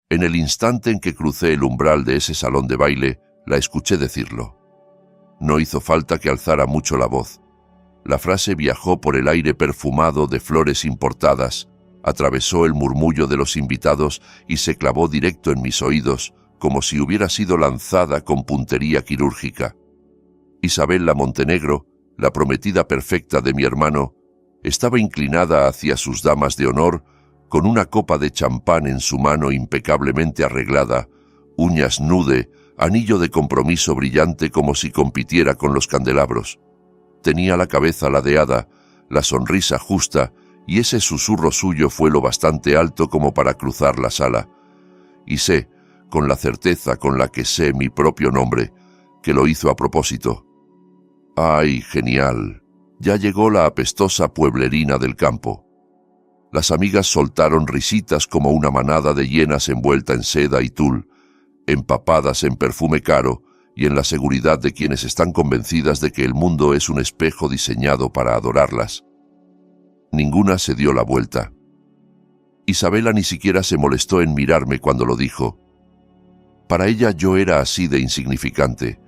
En el instante en que crucé el umbral de ese salón de baile, la escuché decirlo. No hizo falta que alzara mucho la voz. La frase viajó por el aire perfumado de flores importadas, atravesó el murmullo de los invitados y se clavó directo en mis oídos, como si hubiera sido lanzada con puntería quirúrgica. Isabela Montenegro, la prometida perfecta de mi hermano, estaba inclinada hacia sus damas de honor, con una copa de champán en su mano impecablemente arreglada, uñas nude, anillo de compromiso brillante como si compitiera con los candelabros. Tenía la cabeza ladeada, la sonrisa justa, y ese susurro suyo fue lo bastante alto como para cruzar la sala. Y sé, con la certeza con la que sé mi propio nombre, que lo hizo a propósito. ¡Ay, genial! Ya llegó la apestosa pueblerina del campo. Las amigas soltaron risitas como una manada de hienas envuelta en seda y tul, empapadas en perfume caro y en la seguridad de quienes están convencidas de que el mundo es un espejo diseñado para adorarlas. Ninguna se dio la vuelta. Isabela ni siquiera se molestó en mirarme cuando lo dijo. Para ella yo era así de insignificante,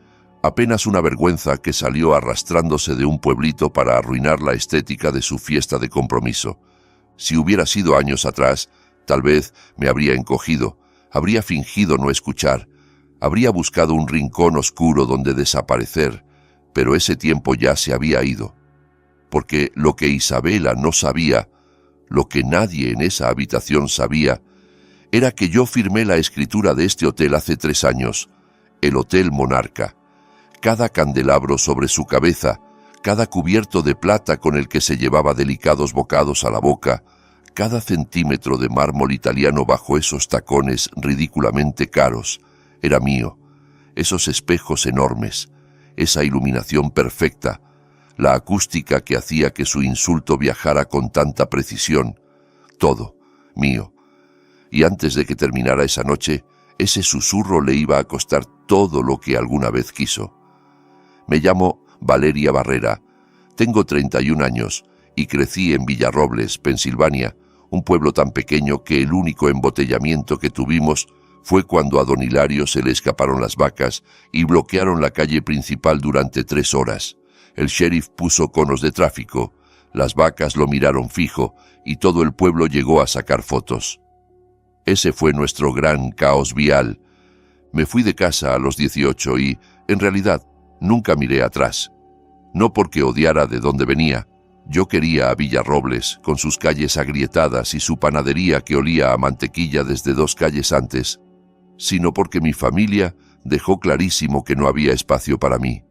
apenas una vergüenza que salió arrastrándose de un pueblito para arruinar la estética de su fiesta de compromiso. Si hubiera sido años atrás, tal vez me habría encogido, habría fingido no escuchar, habría buscado un rincón oscuro donde desaparecer, pero ese tiempo ya se había ido. Porque lo que Isabela no sabía, lo que nadie en esa habitación sabía, era que yo firmé la escritura de este hotel hace 3 años, el Hotel Monarca. Cada candelabro sobre su cabeza, cada cubierto de plata con el que se llevaba delicados bocados a la boca, cada centímetro de mármol italiano bajo esos tacones ridículamente caros, era mío. Esos espejos enormes, esa iluminación perfecta, la acústica que hacía que su insulto viajara con tanta precisión, todo, mío. Y antes de que terminara esa noche, ese susurro le iba a costar todo lo que alguna vez quiso. Me llamo Valeria Barrera, tengo 31 años y crecí en Villarrobles, Pensilvania, un pueblo tan pequeño que el único embotellamiento que tuvimos fue cuando a don Hilario se le escaparon las vacas y bloquearon la calle principal durante 3 horas. El sheriff puso conos de tráfico, las vacas lo miraron fijo y todo el pueblo llegó a sacar fotos. Ese fue nuestro gran caos vial. Me fui de casa a los 18 y, en realidad, nunca miré atrás. No porque odiara de dónde venía. Yo quería a Villarrobles, con sus calles agrietadas y su panadería que olía a mantequilla desde 2 calles antes, sino porque mi familia dejó clarísimo que no había espacio para mí.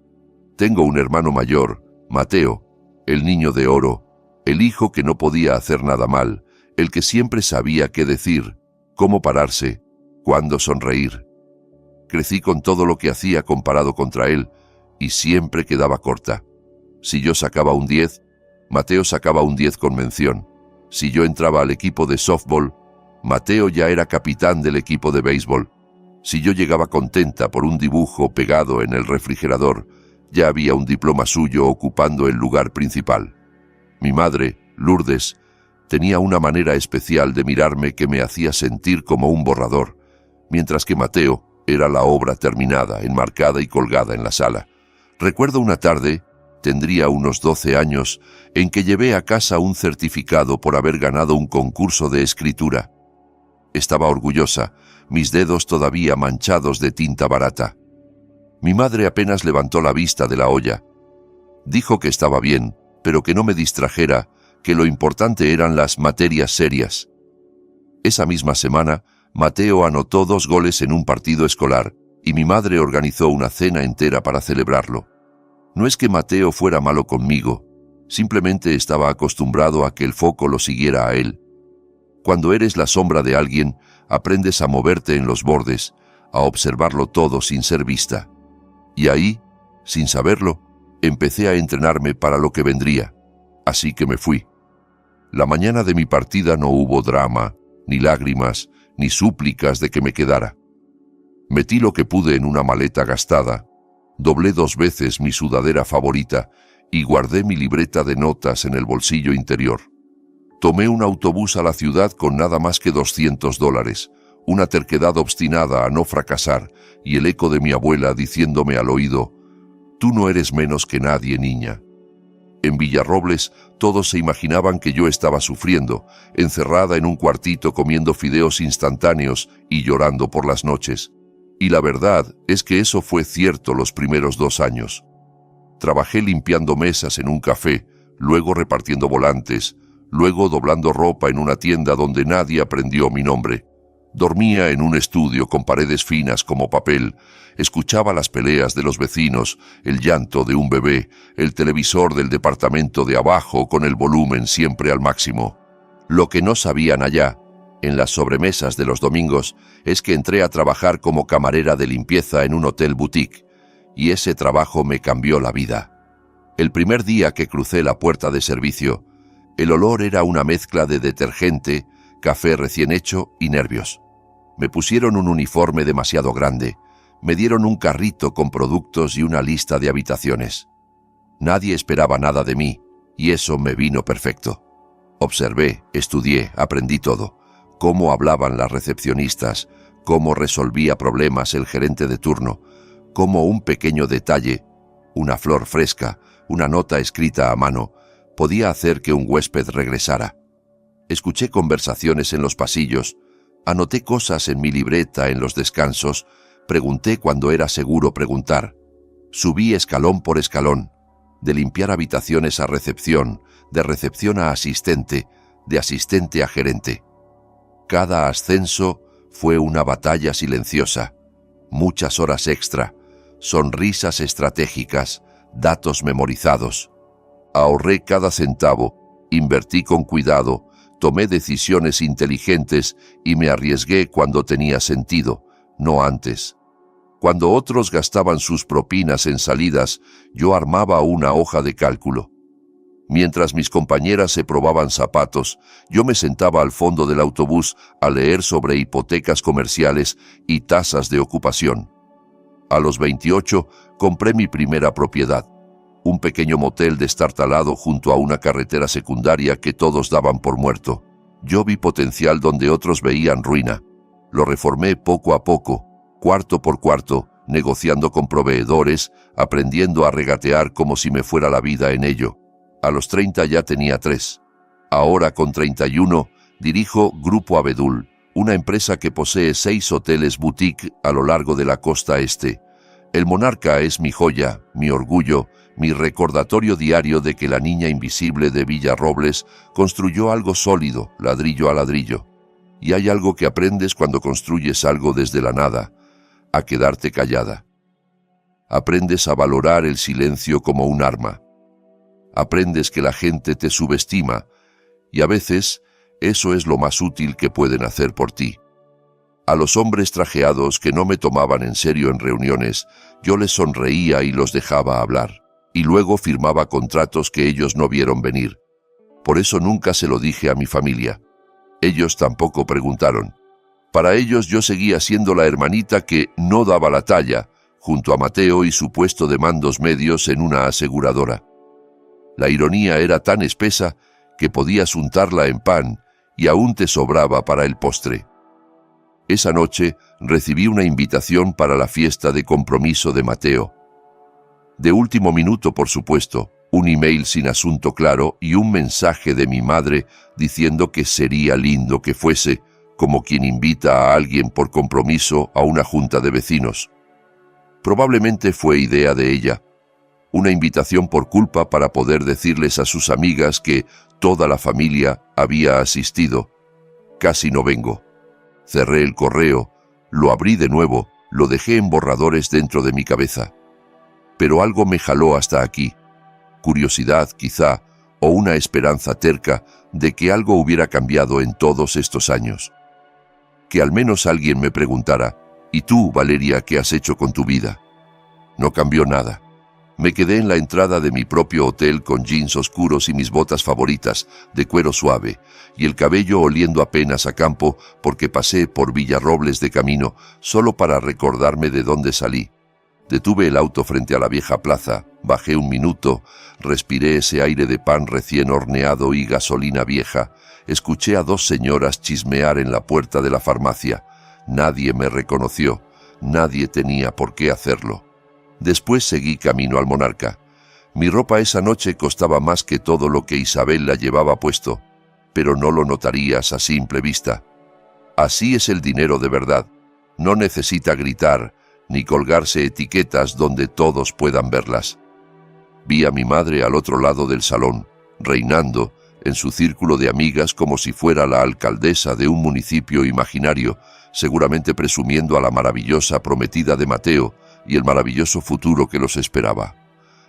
Tengo un hermano mayor, Mateo, el niño de oro, el hijo que no podía hacer nada mal, el que siempre sabía qué decir, cómo pararse, cuándo sonreír. Crecí con todo lo que hacía comparado contra él, y siempre quedaba corta. Si yo sacaba un 10, Mateo sacaba un 10 con mención. Si yo entraba al equipo de softball, Mateo ya era capitán del equipo de béisbol. Si yo llegaba contenta por un dibujo pegado en el refrigerador, ya había un diploma suyo ocupando el lugar principal. Mi madre, Lourdes, tenía una manera especial de mirarme que me hacía sentir como un borrador, mientras que Mateo era la obra terminada, enmarcada y colgada en la sala. Recuerdo una tarde, tendría unos 12 años, en que llevé a casa un certificado por haber ganado un concurso de escritura. Estaba orgullosa, mis dedos todavía manchados de tinta barata. Mi madre apenas levantó la vista de la olla. Dijo que estaba bien, pero que no me distrajera, que lo importante eran las materias serias. Esa misma semana, Mateo anotó 2 goles en un partido escolar, y mi madre organizó una cena entera para celebrarlo. No es que Mateo fuera malo conmigo, simplemente estaba acostumbrado a que el foco lo siguiera a él. Cuando eres la sombra de alguien, aprendes a moverte en los bordes, a observarlo todo sin ser vista. Y ahí, sin saberlo, empecé a entrenarme para lo que vendría, así que me fui. La mañana de mi partida no hubo drama, ni lágrimas, ni súplicas de que me quedara. Metí lo que pude en una maleta gastada, doblé 2 veces mi sudadera favorita y guardé mi libreta de notas en el bolsillo interior. Tomé un autobús a la ciudad con nada más que $200, una terquedad obstinada a no fracasar y el eco de mi abuela diciéndome al oído: «Tú no eres menos que nadie, niña». En Villarrobles todos se imaginaban que yo estaba sufriendo, encerrada en un cuartito comiendo fideos instantáneos y llorando por las noches. Y la verdad es que eso fue cierto los primeros 2 años. Trabajé limpiando mesas en un café, luego repartiendo volantes, luego doblando ropa en una tienda donde nadie aprendió mi nombre. Dormía en un estudio con paredes finas como papel, escuchaba las peleas de los vecinos, el llanto de un bebé, el televisor del departamento de abajo con el volumen siempre al máximo. Lo que no sabían allá, en las sobremesas de los domingos, es que entré a trabajar como camarera de limpieza en un hotel boutique, y ese trabajo me cambió la vida. El primer día que crucé la puerta de servicio, el olor era una mezcla de detergente, café recién hecho y nervios. Me pusieron un uniforme demasiado grande, me dieron un carrito con productos y una lista de habitaciones. Nadie esperaba nada de mí, y eso me vino perfecto. Observé, estudié, aprendí todo. Cómo hablaban las recepcionistas, cómo resolvía problemas el gerente de turno, cómo un pequeño detalle, una flor fresca, una nota escrita a mano, podía hacer que un huésped regresara. Escuché conversaciones en los pasillos, anoté cosas en mi libreta en los descansos, pregunté cuando era seguro preguntar. Subí escalón por escalón, de limpiar habitaciones a recepción, de recepción a asistente, de asistente a gerente. Cada ascenso fue una batalla silenciosa, muchas horas extra, sonrisas estratégicas, datos memorizados. Ahorré cada centavo, invertí con cuidado, tomé decisiones inteligentes y me arriesgué cuando tenía sentido, no antes. Cuando otros gastaban sus propinas en salidas, yo armaba una hoja de cálculo. Mientras mis compañeras se probaban zapatos, yo me sentaba al fondo del autobús a leer sobre hipotecas comerciales y tasas de ocupación. A los 28 compré mi primera propiedad, un pequeño motel destartalado junto a una carretera secundaria que todos daban por muerto. Yo vi potencial donde otros veían ruina. Lo reformé poco a poco, cuarto por cuarto, negociando con proveedores, aprendiendo a regatear como si me fuera la vida en ello. A los 30 ya tenía 3. Ahora, con 31, dirijo Grupo Abedul, una empresa que posee 6 hoteles boutique a lo largo de la costa este. El Monarca es mi joya, mi orgullo, mi recordatorio diario de que la niña invisible de Villarrobles construyó algo sólido, ladrillo a ladrillo. Y hay algo que aprendes cuando construyes algo desde la nada, a quedarte callada. Aprendes a valorar el silencio como un arma. Aprendes que la gente te subestima, y a veces eso es lo más útil que pueden hacer por ti. A los hombres trajeados que no me tomaban en serio en reuniones, yo les sonreía y los dejaba hablar, y luego firmaba contratos que ellos no vieron venir. Por eso nunca se lo dije a mi familia. Ellos tampoco preguntaron. Para ellos yo seguía siendo la hermanita que no daba la talla, junto a Mateo y su puesto de mandos medios en una aseguradora. La ironía era tan espesa que podías untarla en pan y aún te sobraba para el postre. Esa noche recibí una invitación para la fiesta de compromiso de Mateo. De último minuto, por supuesto, un email sin asunto claro y un mensaje de mi madre diciendo que sería lindo que fuese, como quien invita a alguien por compromiso a una junta de vecinos. Probablemente fue idea de ella. Una invitación por culpa para poder decirles a sus amigas que toda la familia había asistido. Casi no vengo. Cerré el correo, lo abrí de nuevo, lo dejé en borradores dentro de mi cabeza. Pero algo me jaló hasta aquí. Curiosidad, quizá, o una esperanza terca de que algo hubiera cambiado en todos estos años. Que al menos alguien me preguntara: ¿y tú, Valeria, qué has hecho con tu vida? No cambió nada. Me quedé en la entrada de mi propio hotel con jeans oscuros y mis botas favoritas, de cuero suave, y el cabello oliendo apenas a campo porque pasé por Villarrobles de camino solo para recordarme de dónde salí. Detuve el auto frente a la vieja plaza, bajé un minuto, respiré ese aire de pan recién horneado y gasolina vieja, escuché a 2 señoras chismear en la puerta de la farmacia. Nadie me reconoció, nadie tenía por qué hacerlo. Después seguí camino al Monarca. Mi ropa esa noche costaba más que todo lo que Isabel la llevaba puesto, pero no lo notarías a simple vista. Así es el dinero de verdad. No necesita gritar, ni colgarse etiquetas donde todos puedan verlas. Vi a mi madre al otro lado del salón, reinando en su círculo de amigas como si fuera la alcaldesa de un municipio imaginario, seguramente presumiendo a la maravillosa prometida de Mateo y el maravilloso futuro que los esperaba.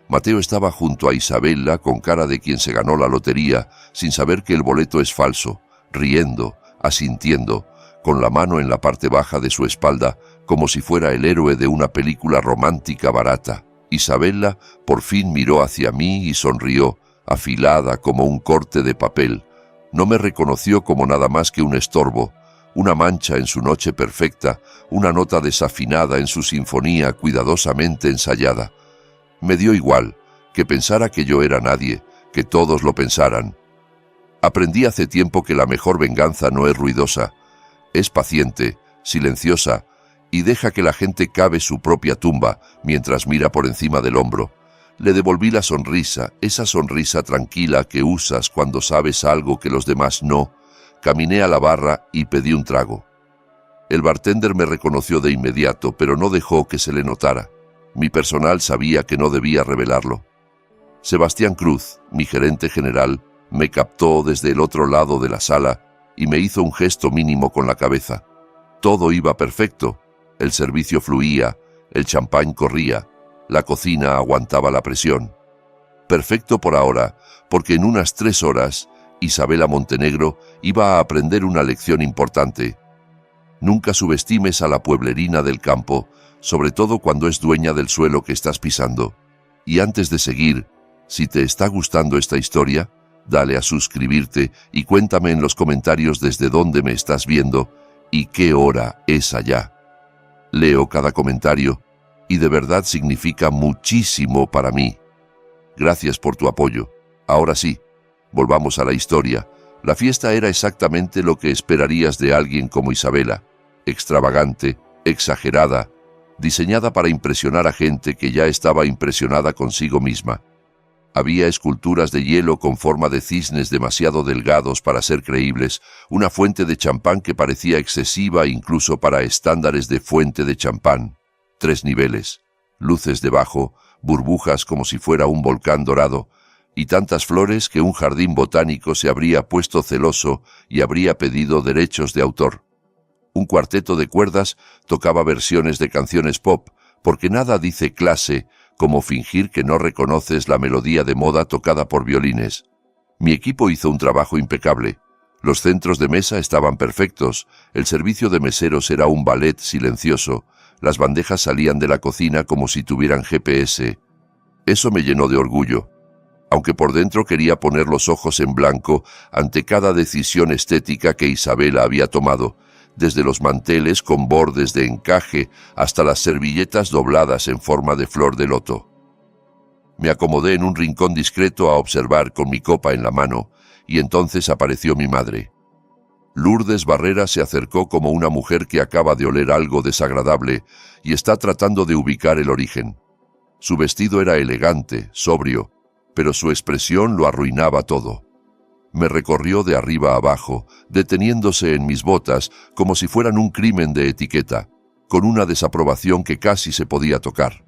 Mateo estaba junto a Isabela con cara de quien se ganó la lotería, sin saber que el boleto es falso, riendo, asintiendo, con la mano en la parte baja de su espalda, como si fuera el héroe de una película romántica barata. Isabela por fin miró hacia mí y sonrió, afilada como un corte de papel. No me reconoció como nada más que un estorbo, una mancha en su noche perfecta, una nota desafinada en su sinfonía cuidadosamente ensayada. Me dio igual, que pensara que yo era nadie, que todos lo pensaran. Aprendí hace tiempo que la mejor venganza no es ruidosa, es paciente, silenciosa, y deja que la gente cave su propia tumba mientras mira por encima del hombro. Le devolví la sonrisa, esa sonrisa tranquila que usas cuando sabes algo que los demás no. Caminé a la barra y pedí un trago. El bartender me reconoció de inmediato, pero no dejó que se le notara. Mi personal sabía que no debía revelarlo. Sebastián Cruz, mi gerente general, me captó desde el otro lado de la sala y me hizo un gesto mínimo con la cabeza. Todo iba perfecto. El servicio fluía, el champán corría, la cocina aguantaba la presión. Perfecto por ahora, porque en unas 3 horas, Isabela Montenegro iba a aprender una lección importante. Nunca subestimes a la pueblerina del campo, sobre todo cuando es dueña del suelo que estás pisando. Y antes de seguir, si te está gustando esta historia, dale a suscribirte y cuéntame en los comentarios desde dónde me estás viendo y qué hora es allá. Leo cada comentario y de verdad significa muchísimo para mí. Gracias por tu apoyo. Ahora sí, volvamos a la historia. La fiesta era exactamente lo que esperarías de alguien como Isabela, extravagante, exagerada, diseñada para impresionar a gente que ya estaba impresionada consigo misma. Había esculturas de hielo con forma de cisnes demasiado delgados para ser creíbles, una fuente de champán que parecía excesiva incluso para estándares de fuente de champán. 3 niveles, luces debajo, burbujas como si fuera un volcán dorado, y tantas flores que un jardín botánico se habría puesto celoso y habría pedido derechos de autor. Un cuarteto de cuerdas tocaba versiones de canciones pop, porque nada dice clase como fingir que no reconoces la melodía de moda tocada por violines. Mi equipo hizo un trabajo impecable. Los centros de mesa estaban perfectos, el servicio de meseros era un ballet silencioso, las bandejas salían de la cocina como si tuvieran GPS. Eso me llenó de orgullo, aunque por dentro quería poner los ojos en blanco ante cada decisión estética que Isabela había tomado, desde los manteles con bordes de encaje hasta las servilletas dobladas en forma de flor de loto. Me acomodé en un rincón discreto a observar con mi copa en la mano, y entonces apareció mi madre. Lourdes Barrera se acercó como una mujer que acaba de oler algo desagradable y está tratando de ubicar el origen. Su vestido era elegante, sobrio, pero su expresión lo arruinaba todo. Me recorrió de arriba a abajo, deteniéndose en mis botas como si fueran un crimen de etiqueta, con una desaprobación que casi se podía tocar.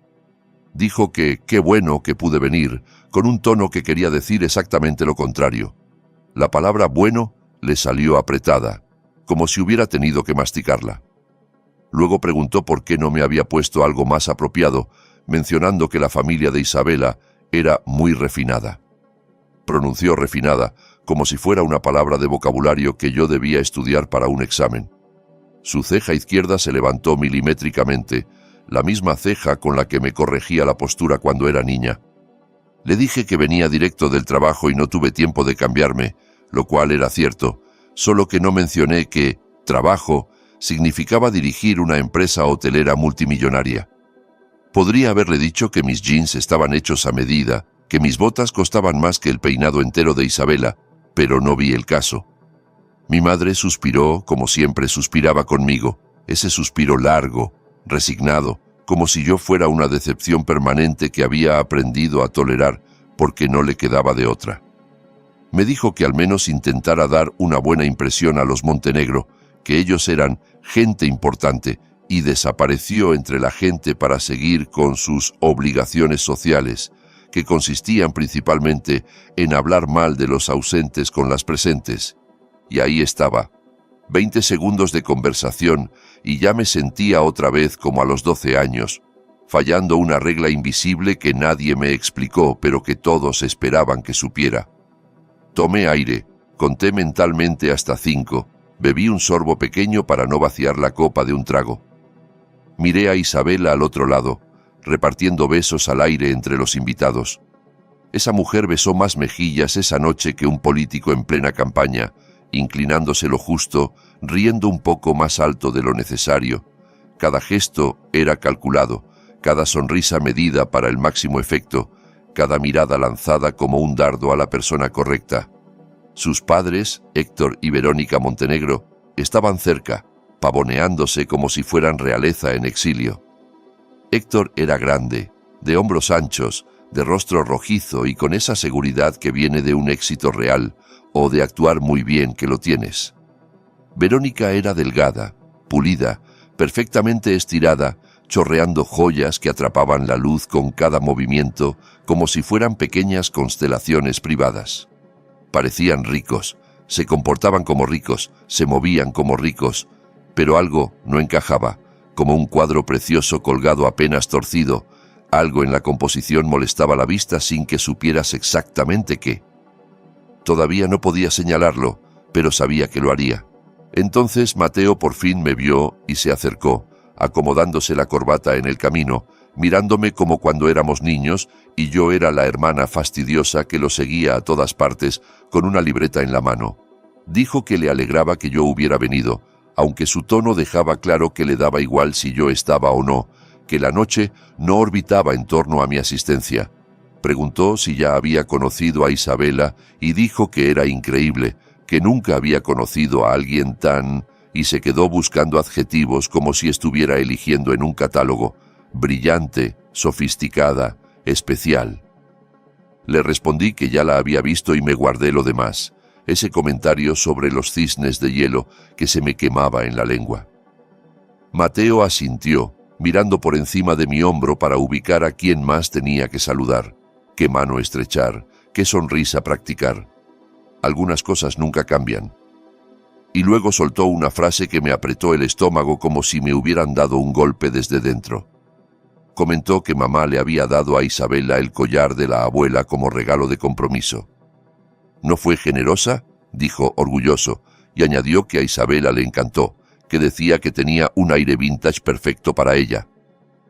Dijo que qué bueno que pude venir, con un tono que quería decir exactamente lo contrario. La palabra bueno le salió apretada, como si hubiera tenido que masticarla. Luego preguntó por qué no me había puesto algo más apropiado, mencionando que la familia de Isabela era muy refinada. Pronunció refinada, como si fuera una palabra de vocabulario que yo debía estudiar para un examen. Su ceja izquierda se levantó milimétricamente, la misma ceja con la que me corregía la postura cuando era niña. Le dije que venía directo del trabajo y no tuve tiempo de cambiarme, lo cual era cierto, solo que no mencioné que trabajo significaba dirigir una empresa hotelera multimillonaria. Podría haberle dicho que mis jeans estaban hechos a medida, que mis botas costaban más que el peinado entero de Isabela, pero no vi el caso. Mi madre suspiró como siempre suspiraba conmigo, ese suspiro largo, resignado, como si yo fuera una decepción permanente que había aprendido a tolerar porque no le quedaba de otra. Me dijo que al menos intentara dar una buena impresión a los Montenegro, que ellos eran gente importante, y desapareció entre la gente para seguir con sus obligaciones sociales, que consistían principalmente en hablar mal de los ausentes con las presentes. Y ahí estaba, 20 segundos de conversación, y ya me sentía otra vez como a los 12 años, fallando una regla invisible que nadie me explicó, pero que todos esperaban que supiera. Tomé aire, conté mentalmente hasta 5, bebí un sorbo pequeño para no vaciar la copa de un trago. Miré a Isabela al otro lado, repartiendo besos al aire entre los invitados. Esa mujer besó más mejillas esa noche que un político en plena campaña, inclinándose lo justo, riendo un poco más alto de lo necesario. Cada gesto era calculado, cada sonrisa medida para el máximo efecto, cada mirada lanzada como un dardo a la persona correcta. Sus padres, Héctor y Verónica Montenegro, estaban cerca, pavoneándose como si fueran realeza en exilio. Héctor era grande, de hombros anchos, de rostro rojizo y con esa seguridad que viene de un éxito real o de actuar muy bien que lo tienes. Verónica era delgada, pulida, perfectamente estirada, chorreando joyas que atrapaban la luz con cada movimiento como si fueran pequeñas constelaciones privadas. Parecían ricos, se comportaban como ricos, se movían como ricos, pero algo no encajaba, como un cuadro precioso colgado apenas torcido. Algo en la composición molestaba la vista sin que supieras exactamente qué. Todavía no podía señalarlo, pero sabía que lo haría. Entonces Mateo por fin me vio y se acercó, acomodándose la corbata en el camino, mirándome como cuando éramos niños y yo era la hermana fastidiosa que lo seguía a todas partes con una libreta en la mano. Dijo que le alegraba que yo hubiera venido, aunque su tono dejaba claro que le daba igual si yo estaba o no, que la noche no orbitaba en torno a mi asistencia. Preguntó si ya había conocido a Isabela y dijo que era increíble, que nunca había conocido a alguien tan... y se quedó buscando adjetivos como si estuviera eligiendo en un catálogo. Brillante, sofisticada, especial. Le respondí que ya la había visto y me guardé lo demás, ese comentario sobre los cisnes de hielo que se me quemaba en la lengua. Mateo asintió, mirando por encima de mi hombro para ubicar a quién más tenía que saludar, qué mano estrechar, qué sonrisa practicar. Algunas cosas nunca cambian. Y luego soltó una frase que me apretó el estómago como si me hubieran dado un golpe desde dentro. Comentó que mamá le había dado a Isabela el collar de la abuela como regalo de compromiso. ¿No fue generosa?, dijo orgulloso, y añadió que a Isabela le encantó, que decía que tenía un aire vintage perfecto para ella.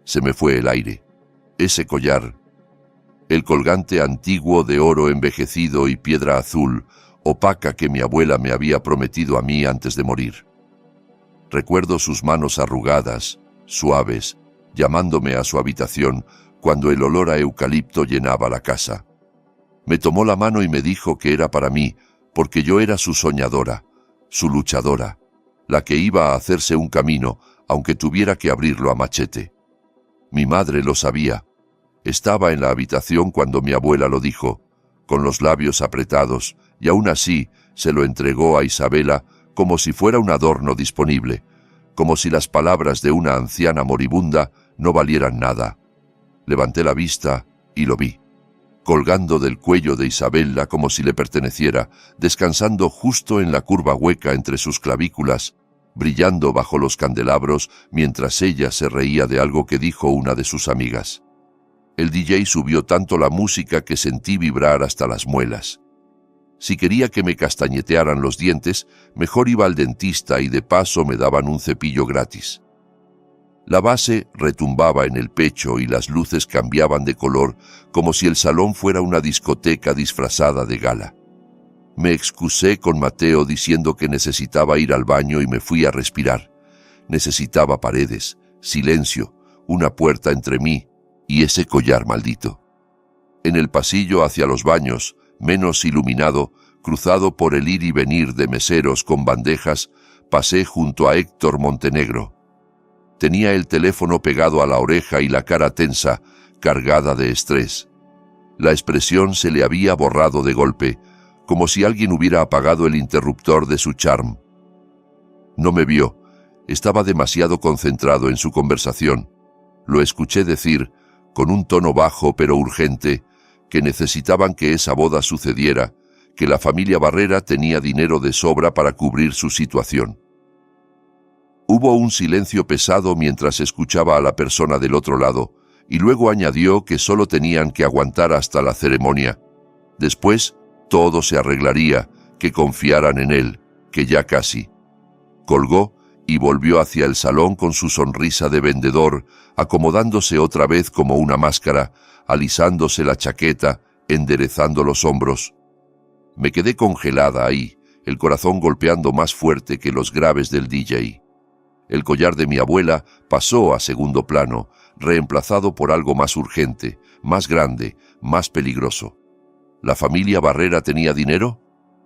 Se me fue el aire. Ese collar, el colgante antiguo de oro envejecido y piedra azul, opaca que mi abuela me había prometido a mí antes de morir. Recuerdo sus manos arrugadas, suaves, llamándome a su habitación cuando el olor a eucalipto llenaba la casa. Me tomó la mano y me dijo que era para mí, porque yo era su soñadora, su luchadora, la que iba a hacerse un camino, aunque tuviera que abrirlo a machete. Mi madre lo sabía. Estaba en la habitación cuando mi abuela lo dijo, con los labios apretados, y aún así se lo entregó a Isabela como si fuera un adorno disponible, como si las palabras de una anciana moribunda no valieran nada. Levanté la vista y lo vi, colgando del cuello de Isabela como si le perteneciera, descansando justo en la curva hueca entre sus clavículas, brillando bajo los candelabros mientras ella se reía de algo que dijo una de sus amigas. El DJ subió tanto la música que sentí vibrar hasta las muelas. Si quería que me castañetearan los dientes, mejor iba al dentista y de paso me daban un cepillo gratis. La base retumbaba en el pecho y las luces cambiaban de color como si el salón fuera una discoteca disfrazada de gala. Me excusé con Mateo diciendo que necesitaba ir al baño y me fui a respirar. Necesitaba paredes, silencio, una puerta entre mí y ese collar maldito. En el pasillo hacia los baños, menos iluminado, cruzado por el ir y venir de meseros con bandejas, pasé junto a Héctor Montenegro, Tenía el teléfono pegado a la oreja y la cara tensa, cargada de estrés. La expresión se le había borrado de golpe, como si alguien hubiera apagado el interruptor de su charm. No me vio. Estaba demasiado concentrado en su conversación. Lo escuché decir, con un tono bajo pero urgente, que necesitaban que esa boda sucediera, que la familia Barrera tenía dinero de sobra para cubrir su situación. Hubo un silencio pesado mientras escuchaba a la persona del otro lado, y luego añadió que solo tenían que aguantar hasta la ceremonia. Después, todo se arreglaría, que confiaran en él, que ya casi. Colgó y volvió hacia el salón con su sonrisa de vendedor, acomodándose otra vez como una máscara, alisándose la chaqueta, enderezando los hombros. Me quedé congelada ahí, el corazón golpeando más fuerte que los graves del DJ. El collar de mi abuela pasó a segundo plano, reemplazado por algo más urgente, más grande, más peligroso. ¿La familia Barrera tenía dinero?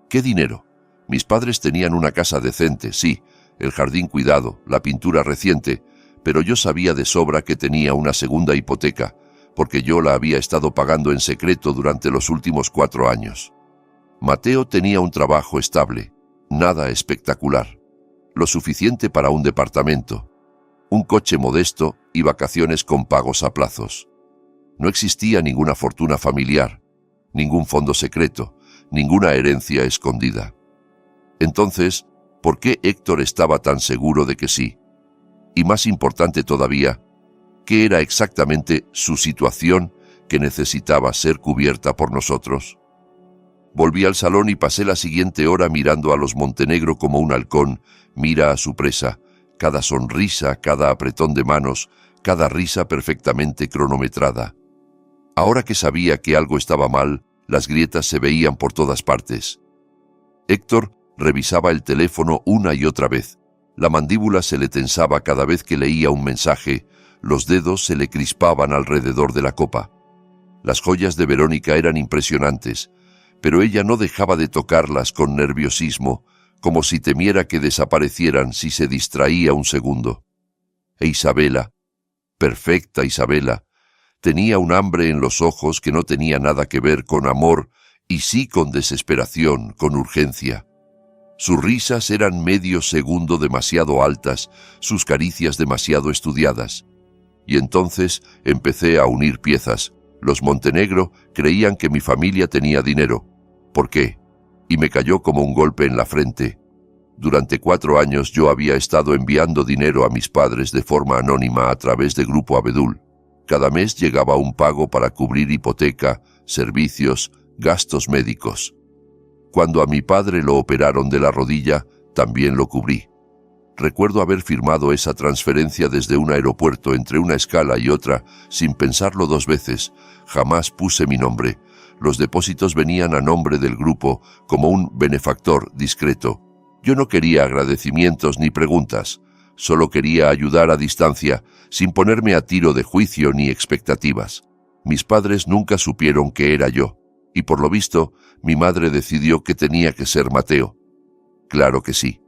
¿Qué dinero? Mis padres tenían una casa decente, sí, el jardín cuidado, la pintura reciente, pero yo sabía de sobra que tenía una segunda hipoteca, porque yo la había estado pagando en secreto durante los últimos 4 años. Mateo tenía un trabajo estable, nada espectacular, lo suficiente para un departamento, un coche modesto y vacaciones con pagos a plazos. No existía ninguna fortuna familiar, ningún fondo secreto, ninguna herencia escondida. Entonces, ¿por qué Héctor estaba tan seguro de que sí? Y más importante todavía, ¿qué era exactamente su situación que necesitaba ser cubierta por nosotros? Volví al salón y pasé la siguiente hora mirando a los Montenegro como un halcón mira a su presa, cada sonrisa, cada apretón de manos, cada risa perfectamente cronometrada. Ahora que sabía que algo estaba mal, las grietas se veían por todas partes. Héctor revisaba el teléfono una y otra vez. La mandíbula se le tensaba cada vez que leía un mensaje, los dedos se le crispaban alrededor de la copa. Las joyas de Verónica eran impresionantes, pero ella no dejaba de tocarlas con nerviosismo, como si temiera que desaparecieran si se distraía un segundo. E Isabela, perfecta Isabela, tenía un hambre en los ojos que no tenía nada que ver con amor, y sí con desesperación, con urgencia. Sus risas eran medio segundo demasiado altas, sus caricias demasiado estudiadas. Y entonces empecé a unir piezas. Los Montenegro creían que mi familia tenía dinero. ¿Por qué? Y me cayó como un golpe en la frente. Durante 4 años yo había estado enviando dinero a mis padres de forma anónima a través de Grupo Abedul. Cada mes llegaba un pago para cubrir hipoteca, servicios, gastos médicos. Cuando a mi padre lo operaron de la rodilla, también lo cubrí. Recuerdo haber firmado esa transferencia desde un aeropuerto entre una escala y otra, sin pensarlo 2 veces. Jamás puse mi nombre. Los depósitos venían a nombre del grupo, como un benefactor discreto. Yo no quería agradecimientos ni preguntas. Solo quería ayudar a distancia, sin ponerme a tiro de juicio ni expectativas. Mis padres nunca supieron que era yo, y por lo visto, mi madre decidió que tenía que ser Mateo. Claro que sí.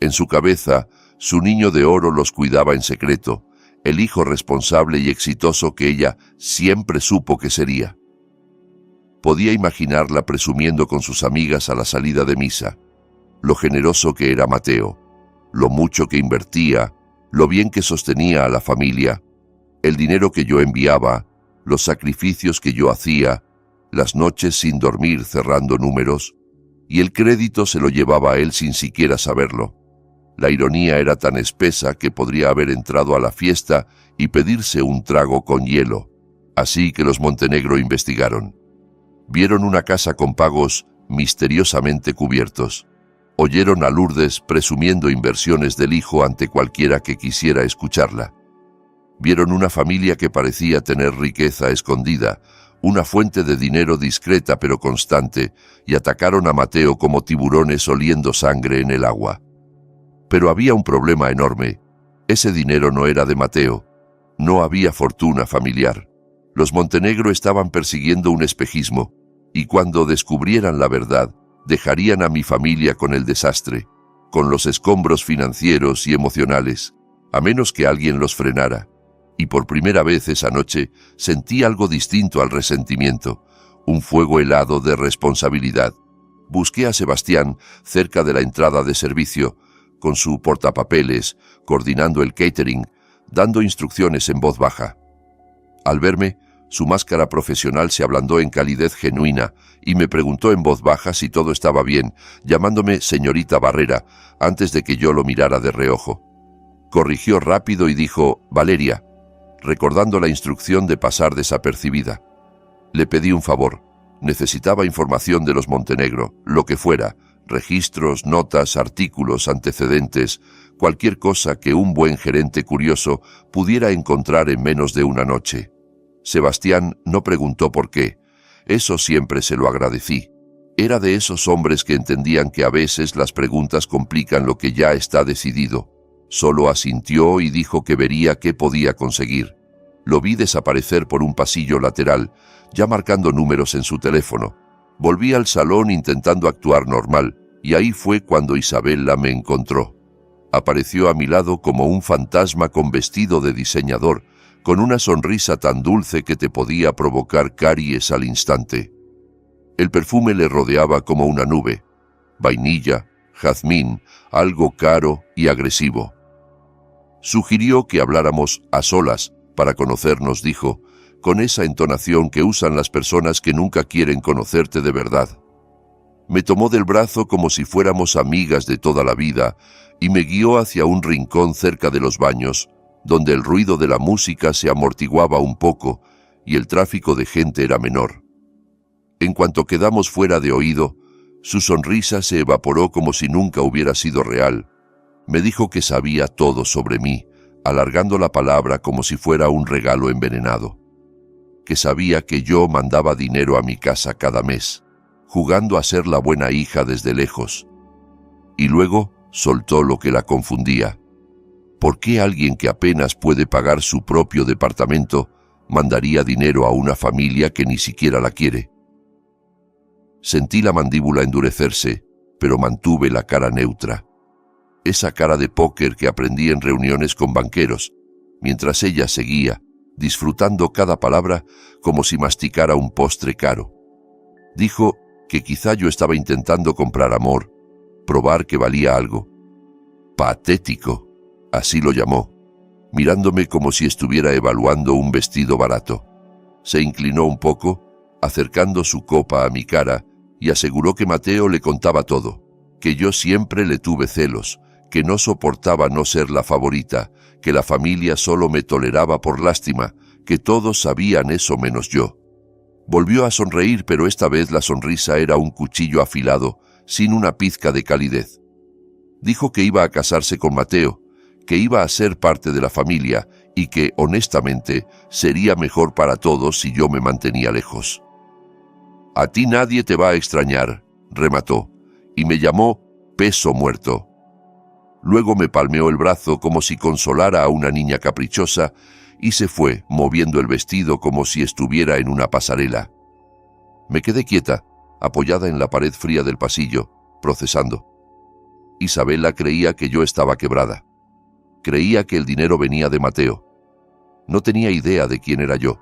En su cabeza, su niño de oro los cuidaba en secreto, el hijo responsable y exitoso que ella siempre supo que sería. Podía imaginarla presumiendo con sus amigas a la salida de misa, lo generoso que era Mateo, lo mucho que invertía, lo bien que sostenía a la familia, el dinero que yo enviaba, los sacrificios que yo hacía, las noches sin dormir cerrando números, y el crédito se lo llevaba a él sin siquiera saberlo. La ironía era tan espesa que podría haber entrado a la fiesta y pedirse un trago con hielo, así que los Montenegro investigaron. Vieron una casa con pagos misteriosamente cubiertos. Oyeron a Lourdes presumiendo inversiones del hijo ante cualquiera que quisiera escucharla. Vieron una familia que parecía tener riqueza escondida, una fuente de dinero discreta pero constante, y atacaron a Mateo como tiburones oliendo sangre en el agua. Pero había un problema enorme. Ese dinero no era de Mateo. No había fortuna familiar. Los Montenegro estaban persiguiendo un espejismo, y cuando descubrieran la verdad, dejarían a mi familia con el desastre, con los escombros financieros y emocionales. a menos que alguien los frenara. Y por primera vez esa noche sentí algo distinto al resentimiento, un fuego helado de responsabilidad. Busqué a Sebastián cerca de la entrada de servicio, con su portapapeles, coordinando el catering, dando instrucciones en voz baja. Al verme, su máscara profesional se ablandó en calidez genuina y me preguntó en voz baja si todo estaba bien, llamándome señorita Barrera, antes de que yo lo mirara de reojo. Corrigió rápido y dijo Valeria, recordando la instrucción de pasar desapercibida. Le pedí un favor. Necesitaba información de los Montenegro, lo que fuera, registros, notas, artículos, antecedentes, cualquier cosa que un buen gerente curioso pudiera encontrar en menos de una noche. Sebastián no preguntó por qué. Eso siempre se lo agradecí. Era de esos hombres que entendían que a veces las preguntas complican lo que ya está decidido. Solo asintió y dijo que vería qué podía conseguir. Lo vi desaparecer por un pasillo lateral, ya marcando números en su teléfono. Volví al salón intentando actuar normal, y ahí fue cuando Isabella me encontró. Apareció a mi lado como un fantasma con vestido de diseñador, con una sonrisa tan dulce que te podía provocar caries al instante. El perfume le rodeaba como una nube. Vainilla, jazmín, algo caro y agresivo. Sugirió que habláramos a solas para conocernos, dijo, con esa entonación que usan las personas que nunca quieren conocerte de verdad. Me tomó del brazo como si fuéramos amigas de toda la vida y me guió hacia un rincón cerca de los baños, donde el ruido de la música se amortiguaba un poco y el tráfico de gente era menor. En cuanto quedamos fuera de oído, su sonrisa se evaporó como si nunca hubiera sido real. Me dijo que sabía todo sobre mí, alargando la palabra como si fuera un regalo envenenado. Que sabía que yo mandaba dinero a mi casa cada mes, jugando a ser la buena hija desde lejos. Y luego soltó lo que la confundía. ¿Por qué alguien que apenas puede pagar su propio departamento mandaría dinero a una familia que ni siquiera la quiere? Sentí la mandíbula endurecerse, pero mantuve la cara neutra. Esa cara de póker que aprendí en reuniones con banqueros, mientras ella seguía, disfrutando cada palabra como si masticara un postre caro. Dijo que quizá yo estaba intentando comprar amor, probar que valía algo. Patético, así lo llamó, mirándome como si estuviera evaluando un vestido barato. Se inclinó un poco, acercando su copa a mi cara, y aseguró que Mateo le contaba todo, que yo siempre le tuve celos, que no soportaba no ser la favorita, que la familia solo me toleraba por lástima, que todos sabían eso menos yo. Volvió a sonreír, pero esta vez la sonrisa era un cuchillo afilado, sin una pizca de calidez. Dijo que iba a casarse con Mateo, que iba a ser parte de la familia y que, honestamente, sería mejor para todos si yo me mantenía lejos. «A ti nadie te va a extrañar», remató, y me llamó peso muerto. Luego me palmeó el brazo como si consolara a una niña caprichosa y se fue, moviendo el vestido como si estuviera en una pasarela. Me quedé quieta, apoyada en la pared fría del pasillo, procesando. Isabella creía que yo estaba quebrada. Creía que el dinero venía de Mateo. No tenía idea de quién era yo.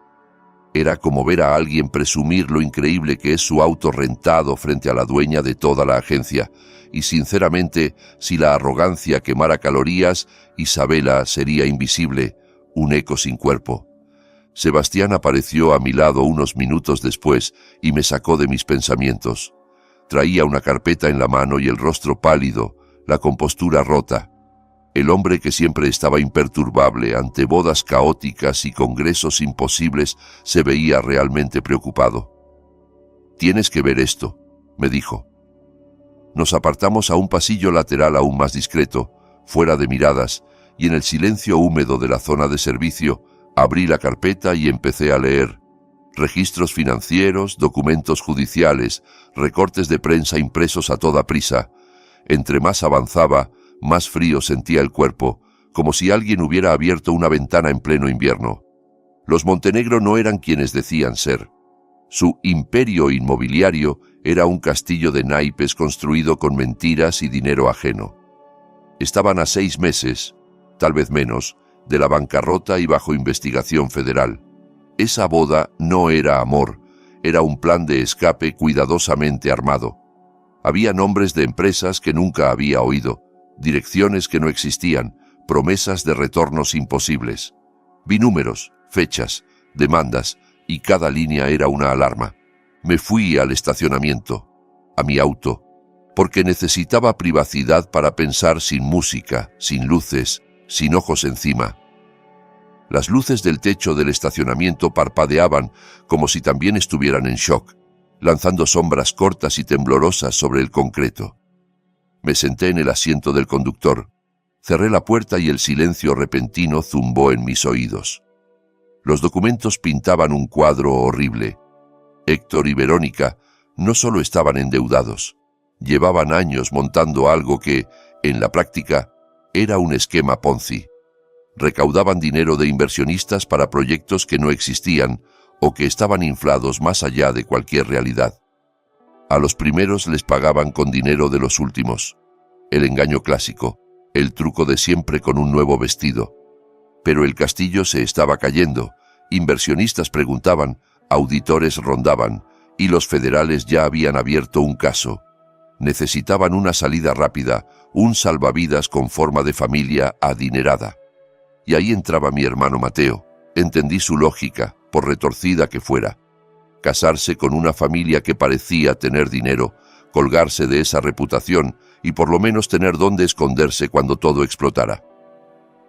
Era como ver a alguien presumir lo increíble que es su auto rentado frente a la dueña de toda la agencia, y sinceramente, si la arrogancia quemara calorías, Isabella sería invisible, un eco sin cuerpo. Sebastián apareció a mi lado unos minutos después y me sacó de mis pensamientos. Traía una carpeta en la mano y el rostro pálido, la compostura rota. El hombre que siempre estaba imperturbable ante bodas caóticas y congresos imposibles se veía realmente preocupado. «Tienes que ver esto», me dijo. Nos apartamos a un pasillo lateral aún más discreto, fuera de miradas, y en el silencio húmedo de la zona de servicio, abrí la carpeta y empecé a leer. Registros financieros, documentos judiciales, recortes de prensa impresos a toda prisa. Entre más avanzaba, más frío sentía el cuerpo, como si alguien hubiera abierto una ventana en pleno invierno. Los Montenegro no eran quienes decían ser. Su imperio inmobiliario era un castillo de naipes construido con mentiras y dinero ajeno. Estaban a 6 meses, tal vez menos, de la bancarrota y bajo investigación federal. Esa boda no era amor, era un plan de escape cuidadosamente armado. Había nombres de empresas que nunca había oído, direcciones que no existían, promesas de retornos imposibles. Vi números, fechas, demandas, y cada línea era una alarma. Me fui al estacionamiento, a mi auto, porque necesitaba privacidad para pensar sin música, sin luces, sin ojos encima. Las luces del techo del estacionamiento parpadeaban como si también estuvieran en shock, lanzando sombras cortas y temblorosas sobre el concreto. Me senté en el asiento del conductor, cerré la puerta y el silencio repentino zumbó en mis oídos. Los documentos pintaban un cuadro horrible. Héctor y Verónica no solo estaban endeudados, llevaban años montando algo que, en la práctica, era un esquema Ponzi. Recaudaban dinero de inversionistas para proyectos que no existían o que estaban inflados más allá de cualquier realidad. A los primeros les pagaban con dinero de los últimos. El engaño clásico, el truco de siempre con un nuevo vestido. Pero el castillo se estaba cayendo, inversionistas preguntaban, auditores rondaban, y los federales ya habían abierto un caso. Necesitaban una salida rápida, un salvavidas con forma de familia adinerada. Y ahí entraba mi hermano Mateo. Entendí su lógica, por retorcida que fuera. Casarse con una familia que parecía tener dinero, colgarse de esa reputación y por lo menos tener dónde esconderse cuando todo explotara.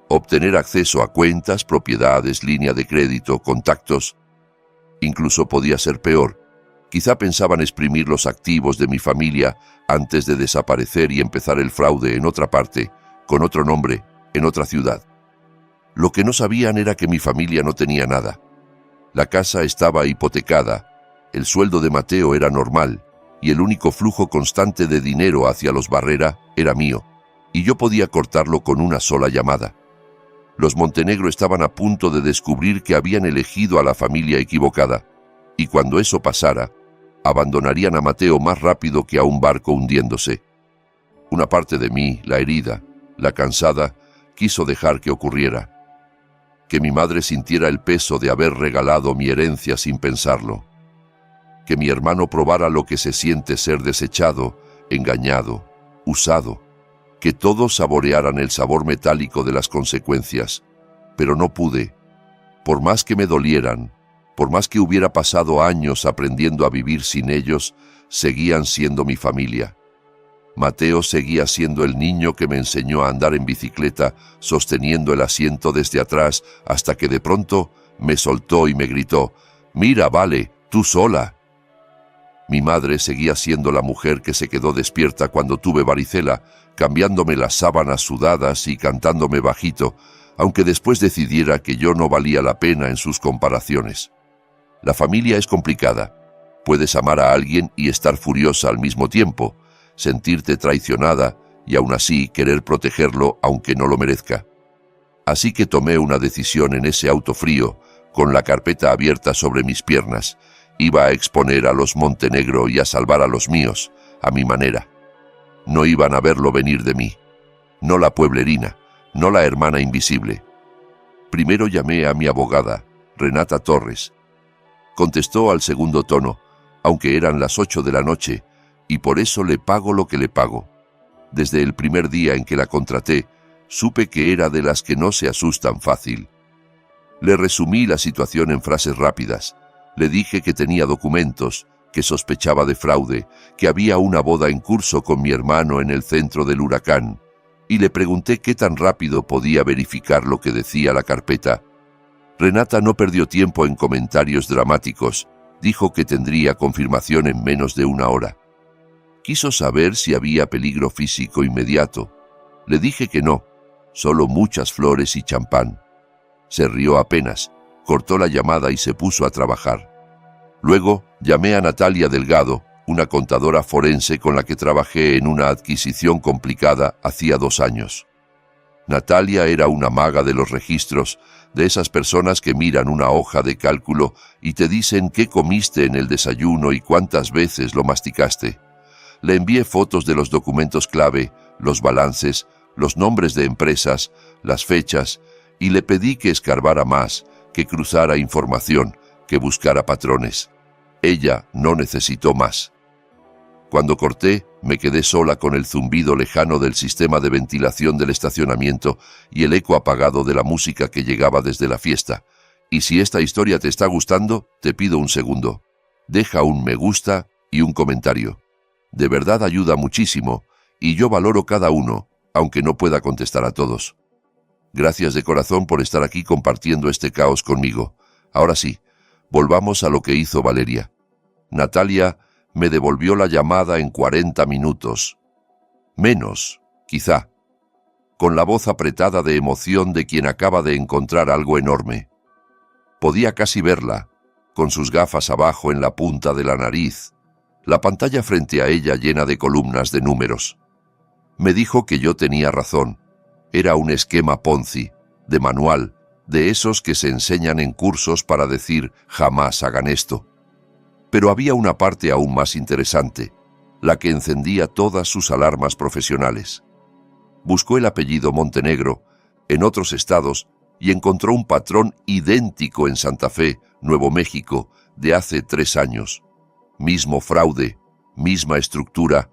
Obtener acceso a cuentas, propiedades, línea de crédito, contactos. Incluso podía ser peor. Quizá pensaban exprimir los activos de mi familia antes de desaparecer y empezar el fraude en otra parte, con otro nombre, en otra ciudad. Lo que no sabían era que mi familia no tenía nada. La casa estaba hipotecada, el sueldo de Mateo era normal y el único flujo constante de dinero hacia los Barrera era mío, y yo podía cortarlo con una sola llamada. Los Montenegro estaban a punto de descubrir que habían elegido a la familia equivocada, y cuando eso pasara, abandonarían a Mateo más rápido que a un barco hundiéndose. Una parte de mí, la herida, la cansada, quiso dejar que ocurriera. Que mi madre sintiera el peso de haber regalado mi herencia sin pensarlo. Que mi hermano probara lo que se siente ser desechado, engañado, usado. Que todos saborearan el sabor metálico de las consecuencias. Pero no pude. Por más que me dolieran, por más que hubiera pasado años aprendiendo a vivir sin ellos, seguían siendo mi familia. Mateo seguía siendo el niño que me enseñó a andar en bicicleta, sosteniendo el asiento desde atrás, hasta que de pronto me soltó y me gritó, «Mira, Vale, tú sola». Mi madre seguía siendo la mujer que se quedó despierta cuando tuve varicela, cambiándome las sábanas sudadas y cantándome bajito, aunque después decidiera que yo no valía la pena en sus comparaciones. La familia es complicada. Puedes amar a alguien y estar furiosa al mismo tiempo, sentirte traicionada y aún así querer protegerlo aunque no lo merezca. Así que tomé una decisión en ese auto frío, con la carpeta abierta sobre mis piernas. Iba a exponer a los Montenegro y a salvar a los míos, a mi manera. No iban a verlo venir de mí. No la pueblerina, no la hermana invisible. Primero llamé a mi abogada, Renata Torres. Contestó al segundo tono, aunque eran las 8 de la noche, y por eso le pago lo que le pago. Desde el primer día en que la contraté, supe que era de las que no se asustan fácil. Le resumí la situación en frases rápidas. Le dije que tenía documentos, que sospechaba de fraude, que había una boda en curso con mi hermano en el centro del huracán, y le pregunté qué tan rápido podía verificar lo que decía la carpeta. Renata no perdió tiempo en comentarios dramáticos. Dijo que tendría confirmación en menos de una hora. Quiso saber si había peligro físico inmediato. Le dije que no, solo muchas flores y champán. Se rió apenas, cortó la llamada y se puso a trabajar. Luego llamé a Natalia Delgado, una contadora forense con la que trabajé en una adquisición complicada hacía 2 años. Natalia era una maga de los registros, de esas personas que miran una hoja de cálculo y te dicen qué comiste en el desayuno y cuántas veces lo masticaste. Le envié fotos de los documentos clave, los balances, los nombres de empresas, las fechas, y le pedí que escarbara más, que cruzara información, que buscara patrones. Ella no necesitó más. Cuando corté, me quedé sola con el zumbido lejano del sistema de ventilación del estacionamiento y el eco apagado de la música que llegaba desde la fiesta. Y si esta historia te está gustando, te pido un segundo. Deja un me gusta y un comentario. De verdad ayuda muchísimo, y yo valoro cada uno, aunque no pueda contestar a todos. Gracias de corazón por estar aquí compartiendo este caos conmigo. Ahora sí, volvamos a lo que hizo Valeria. Natalia me devolvió la llamada en 40 minutos. Menos, quizá. Con la voz apretada de emoción de quien acaba de encontrar algo enorme. Podía casi verla, con sus gafas abajo en la punta de la nariz, la pantalla frente a ella llena de columnas de números. Me dijo que yo tenía razón. Era un esquema Ponzi, de manual, de esos que se enseñan en cursos para decir jamás hagan esto. Pero había una parte aún más interesante, la que encendía todas sus alarmas profesionales. Buscó el apellido Montenegro en otros estados y encontró un patrón idéntico en Santa Fe, Nuevo México, de hace 3 años. Mismo fraude, misma estructura,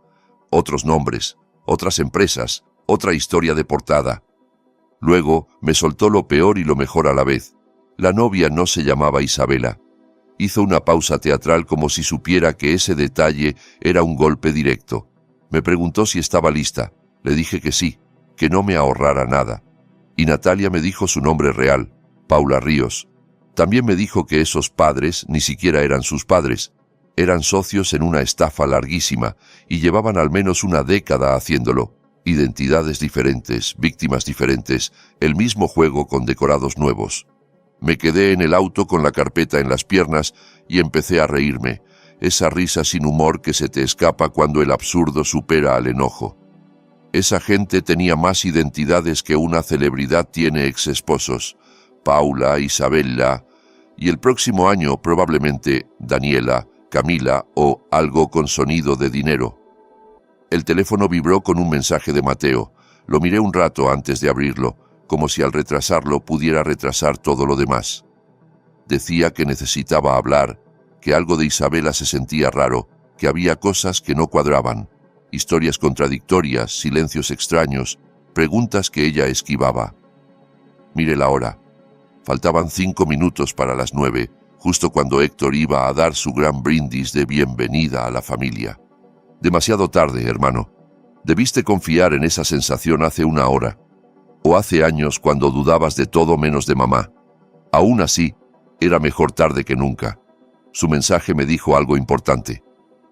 otros nombres, otras empresas, otra historia de portada. Luego me soltó lo peor y lo mejor a la vez. La novia no se llamaba Isabela. Hizo una pausa teatral como si supiera que ese detalle era un golpe directo. Me preguntó si estaba lista. Le dije que sí, que no me ahorrara nada. Y Natalia me dijo su nombre real, Paula Ríos. También me dijo que esos padres ni siquiera eran sus padres. Eran socios en una estafa larguísima y llevaban al menos una década haciéndolo. Identidades diferentes, víctimas diferentes, el mismo juego con decorados nuevos. Me quedé en el auto con la carpeta en las piernas y empecé a reírme, esa risa sin humor que se te escapa cuando el absurdo supera al enojo. Esa gente tenía más identidades que una celebridad tiene exesposos. Paula, Isabella, y el próximo año probablemente Daniela, Camila o algo con sonido de dinero. El teléfono vibró con un mensaje de Mateo. Lo miré un rato antes de abrirlo, como si al retrasarlo pudiera retrasar todo lo demás. Decía que necesitaba hablar, que algo de Isabela se sentía raro, que había cosas que no cuadraban, historias contradictorias, silencios extraños, preguntas que ella esquivaba. Miré la hora. Faltaban 5 minutos para las 9, justo cuando Héctor iba a dar su gran brindis de bienvenida a la familia. Demasiado tarde, hermano. Debiste confiar en esa sensación hace 1 hora. O hace años cuando dudabas de todo menos de mamá. Aún así, era mejor tarde que nunca. Su mensaje me dijo algo importante.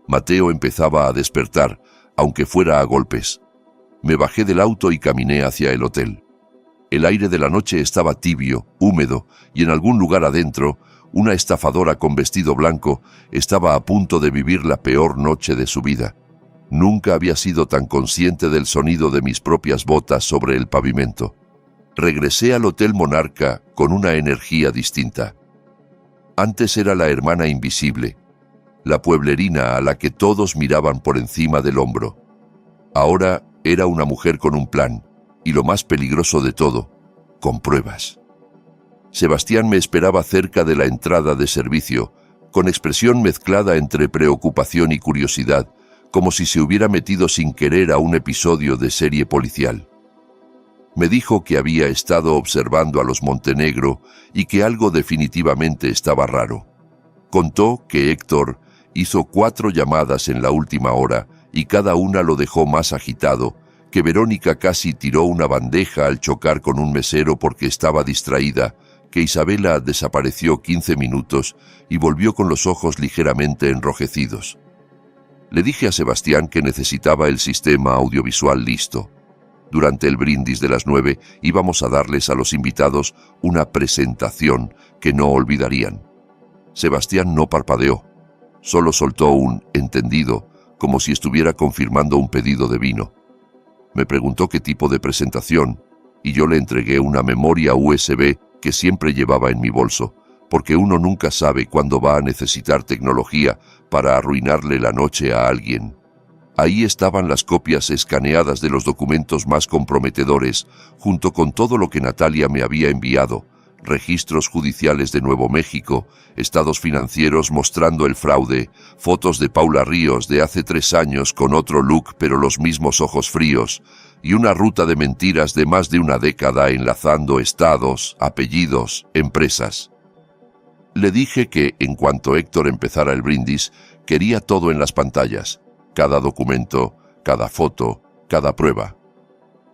Mateo empezaba a despertar, aunque fuera a golpes. Me bajé del auto y caminé hacia el hotel. El aire de la noche estaba tibio, húmedo, y en algún lugar adentro, una estafadora con vestido blanco estaba a punto de vivir la peor noche de su vida. Nunca había sido tan consciente del sonido de mis propias botas sobre el pavimento. Regresé al Hotel Monarca con una energía distinta. Antes era la hermana invisible, la pueblerina a la que todos miraban por encima del hombro. Ahora era una mujer con un plan, y lo más peligroso de todo, con pruebas. Sebastián me esperaba cerca de la entrada de servicio, con expresión mezclada entre preocupación y curiosidad, como si se hubiera metido sin querer a un episodio de serie policial. Me dijo que había estado observando a los Montenegro y que algo definitivamente estaba raro. Contó que Héctor hizo 4 llamadas en la última hora y cada una lo dejó más agitado, que Verónica casi tiró una bandeja al chocar con un mesero porque estaba distraída, que Isabela desapareció 15 minutos y volvió con los ojos ligeramente enrojecidos. Le dije a Sebastián que necesitaba el sistema audiovisual listo. Durante el brindis de las 9 íbamos a darles a los invitados una presentación que no olvidarían. Sebastián no parpadeó, solo soltó un entendido, como si estuviera confirmando un pedido de vino. Me preguntó qué tipo de presentación, y yo le entregué una memoria USB que siempre llevaba en mi bolso, porque uno nunca sabe cuándo va a necesitar tecnología para arruinarle la noche a alguien. Ahí estaban las copias escaneadas de los documentos más comprometedores, junto con todo lo que Natalia me había enviado, registros judiciales de Nuevo México, estados financieros mostrando el fraude, fotos de Paula Ríos de hace 3 años con otro look pero los mismos ojos fríos, y una ruta de mentiras de más de una década enlazando estados, apellidos, empresas. Le dije que, en cuanto Héctor empezara el brindis, quería todo en las pantallas, cada documento, cada foto, cada prueba.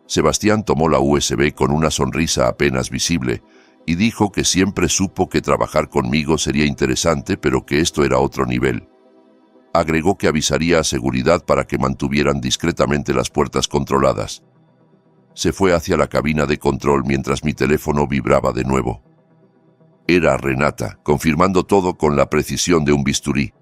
Sebastián tomó la USB con una sonrisa apenas visible y dijo que siempre supo que trabajar conmigo sería interesante, pero que esto era otro nivel. Agregó que avisaría a seguridad para que mantuvieran discretamente las puertas controladas. Se fue hacia la cabina de control mientras mi teléfono vibraba de nuevo. Era Renata, confirmando todo con la precisión de un bisturí.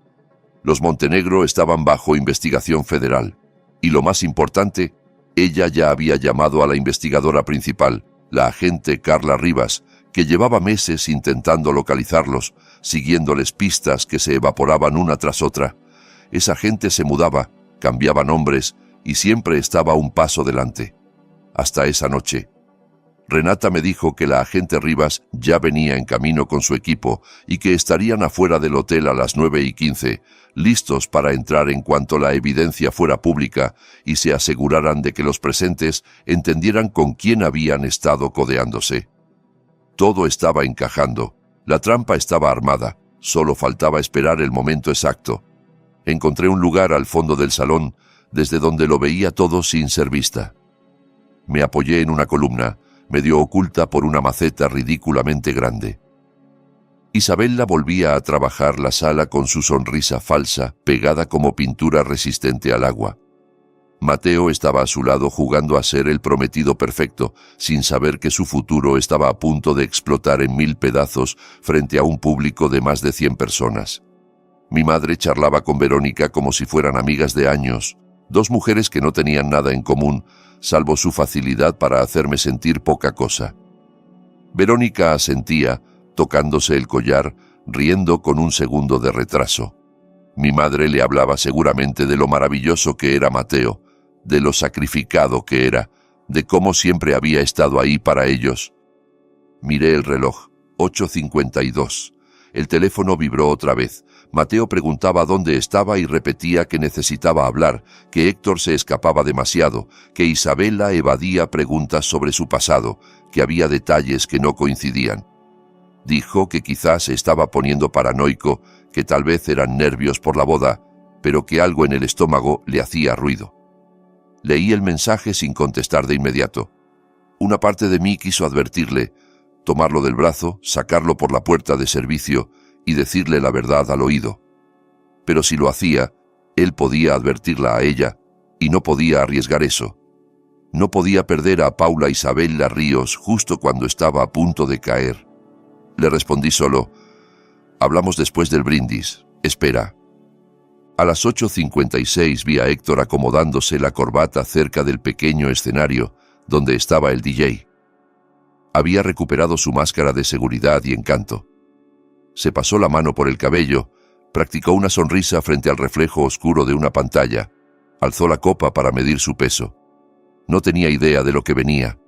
Los Montenegro estaban bajo investigación federal. Y lo más importante, ella ya había llamado a la investigadora principal, la agente Carla Rivas, que llevaba meses intentando localizarlos, siguiéndoles pistas que se evaporaban una tras otra. Esa gente se mudaba, cambiaba nombres y siempre estaba un paso delante. Hasta esa noche. Renata me dijo que la agente Rivas ya venía en camino con su equipo y que estarían afuera del hotel a las 9:15, listos para entrar en cuanto la evidencia fuera pública y se aseguraran de que los presentes entendieran con quién habían estado codeándose. Todo estaba encajando, la trampa estaba armada, solo faltaba esperar el momento exacto. Encontré un lugar al fondo del salón, desde donde lo veía todo sin ser vista. Me apoyé en una columna, medio oculta por una maceta ridículamente grande. Isabella volvía a trabajar la sala con su sonrisa falsa, pegada como pintura resistente al agua. Mateo estaba a su lado jugando a ser el prometido perfecto, sin saber que su futuro estaba a punto de explotar en 1000 pedazos frente a un público de más de 100 personas. Mi madre charlaba con Verónica como si fueran amigas de años, 2 mujeres que no tenían nada en común, salvo su facilidad para hacerme sentir poca cosa. Verónica asentía, tocándose el collar, riendo con un segundo de retraso. Mi madre le hablaba seguramente de lo maravilloso que era Mateo, de lo sacrificado que era, de cómo siempre había estado ahí para ellos. Miré el reloj, 8:52. El teléfono vibró otra vez. Mateo preguntaba dónde estaba y repetía que necesitaba hablar, que Héctor se escapaba demasiado, que Isabella evadía preguntas sobre su pasado, que había detalles que no coincidían. Dijo que quizás se estaba poniendo paranoico, que tal vez eran nervios por la boda, pero que algo en el estómago le hacía ruido. Leí el mensaje sin contestar de inmediato. Una parte de mí quiso advertirle, tomarlo del brazo, sacarlo por la puerta de servicio y decirle la verdad al oído. Pero si lo hacía, él podía advertirla a ella, y no podía arriesgar eso. No podía perder a Paula Isabella Ríos justo cuando estaba a punto de caer. Le respondí solo, «Hablamos después del brindis. Espera». A las 8:56 vi a Héctor acomodándose la corbata cerca del pequeño escenario donde estaba el DJ. Había recuperado su máscara de seguridad y encanto. Se pasó la mano por el cabello, practicó una sonrisa frente al reflejo oscuro de una pantalla, alzó la copa para medir su peso. No tenía idea de lo que venía.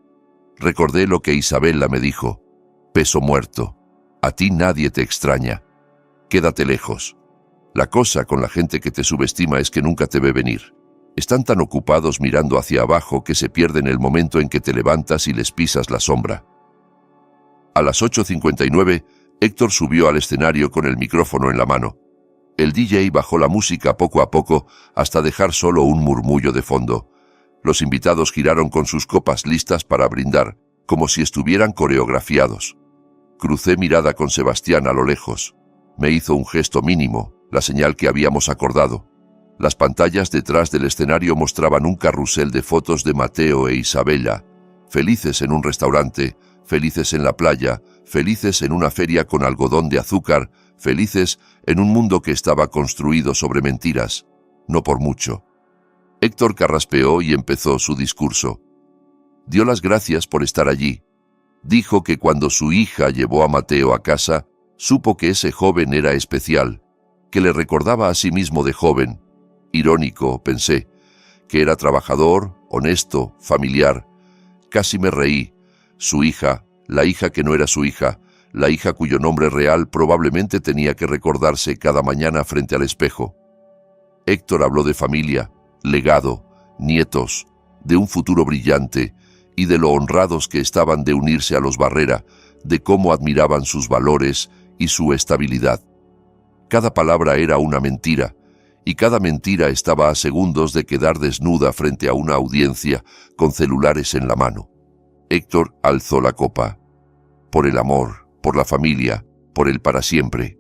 Recordé lo que Isabella me dijo, «Peso muerto. A ti nadie te extraña. Quédate lejos. La cosa con la gente que te subestima es que nunca te ve venir. Están tan ocupados mirando hacia abajo que se pierden el momento en que te levantas y les pisas la sombra». A las 8:59, Héctor subió al escenario con el micrófono en la mano. El DJ bajó la música poco a poco hasta dejar solo un murmullo de fondo. Los invitados giraron con sus copas listas para brindar, como si estuvieran coreografiados. Crucé mirada con Sebastián a lo lejos. Me hizo un gesto mínimo, la señal que habíamos acordado. Las pantallas detrás del escenario mostraban un carrusel de fotos de Mateo e Isabella, felices en un restaurante, felices en la playa, felices en una feria con algodón de azúcar, felices en un mundo que estaba construido sobre mentiras, no por mucho. Héctor carraspeó y empezó su discurso. Dio las gracias por estar allí. Dijo que cuando su hija llevó a Mateo a casa, supo que ese joven era especial, que le recordaba a sí mismo de joven. Irónico, pensé, que era trabajador, honesto, familiar. Casi me reí. Su hija, la hija que no era su hija, la hija cuyo nombre real probablemente tenía que recordarse cada mañana frente al espejo. Héctor habló de familia, legado, nietos, de un futuro brillante y de lo honrados que estaban de unirse a los Barrera, de cómo admiraban sus valores y su estabilidad. Cada palabra era una mentira, y cada mentira estaba a segundos de quedar desnuda frente a una audiencia con celulares en la mano. Héctor alzó la copa. Por el amor, por la familia, por el para siempre.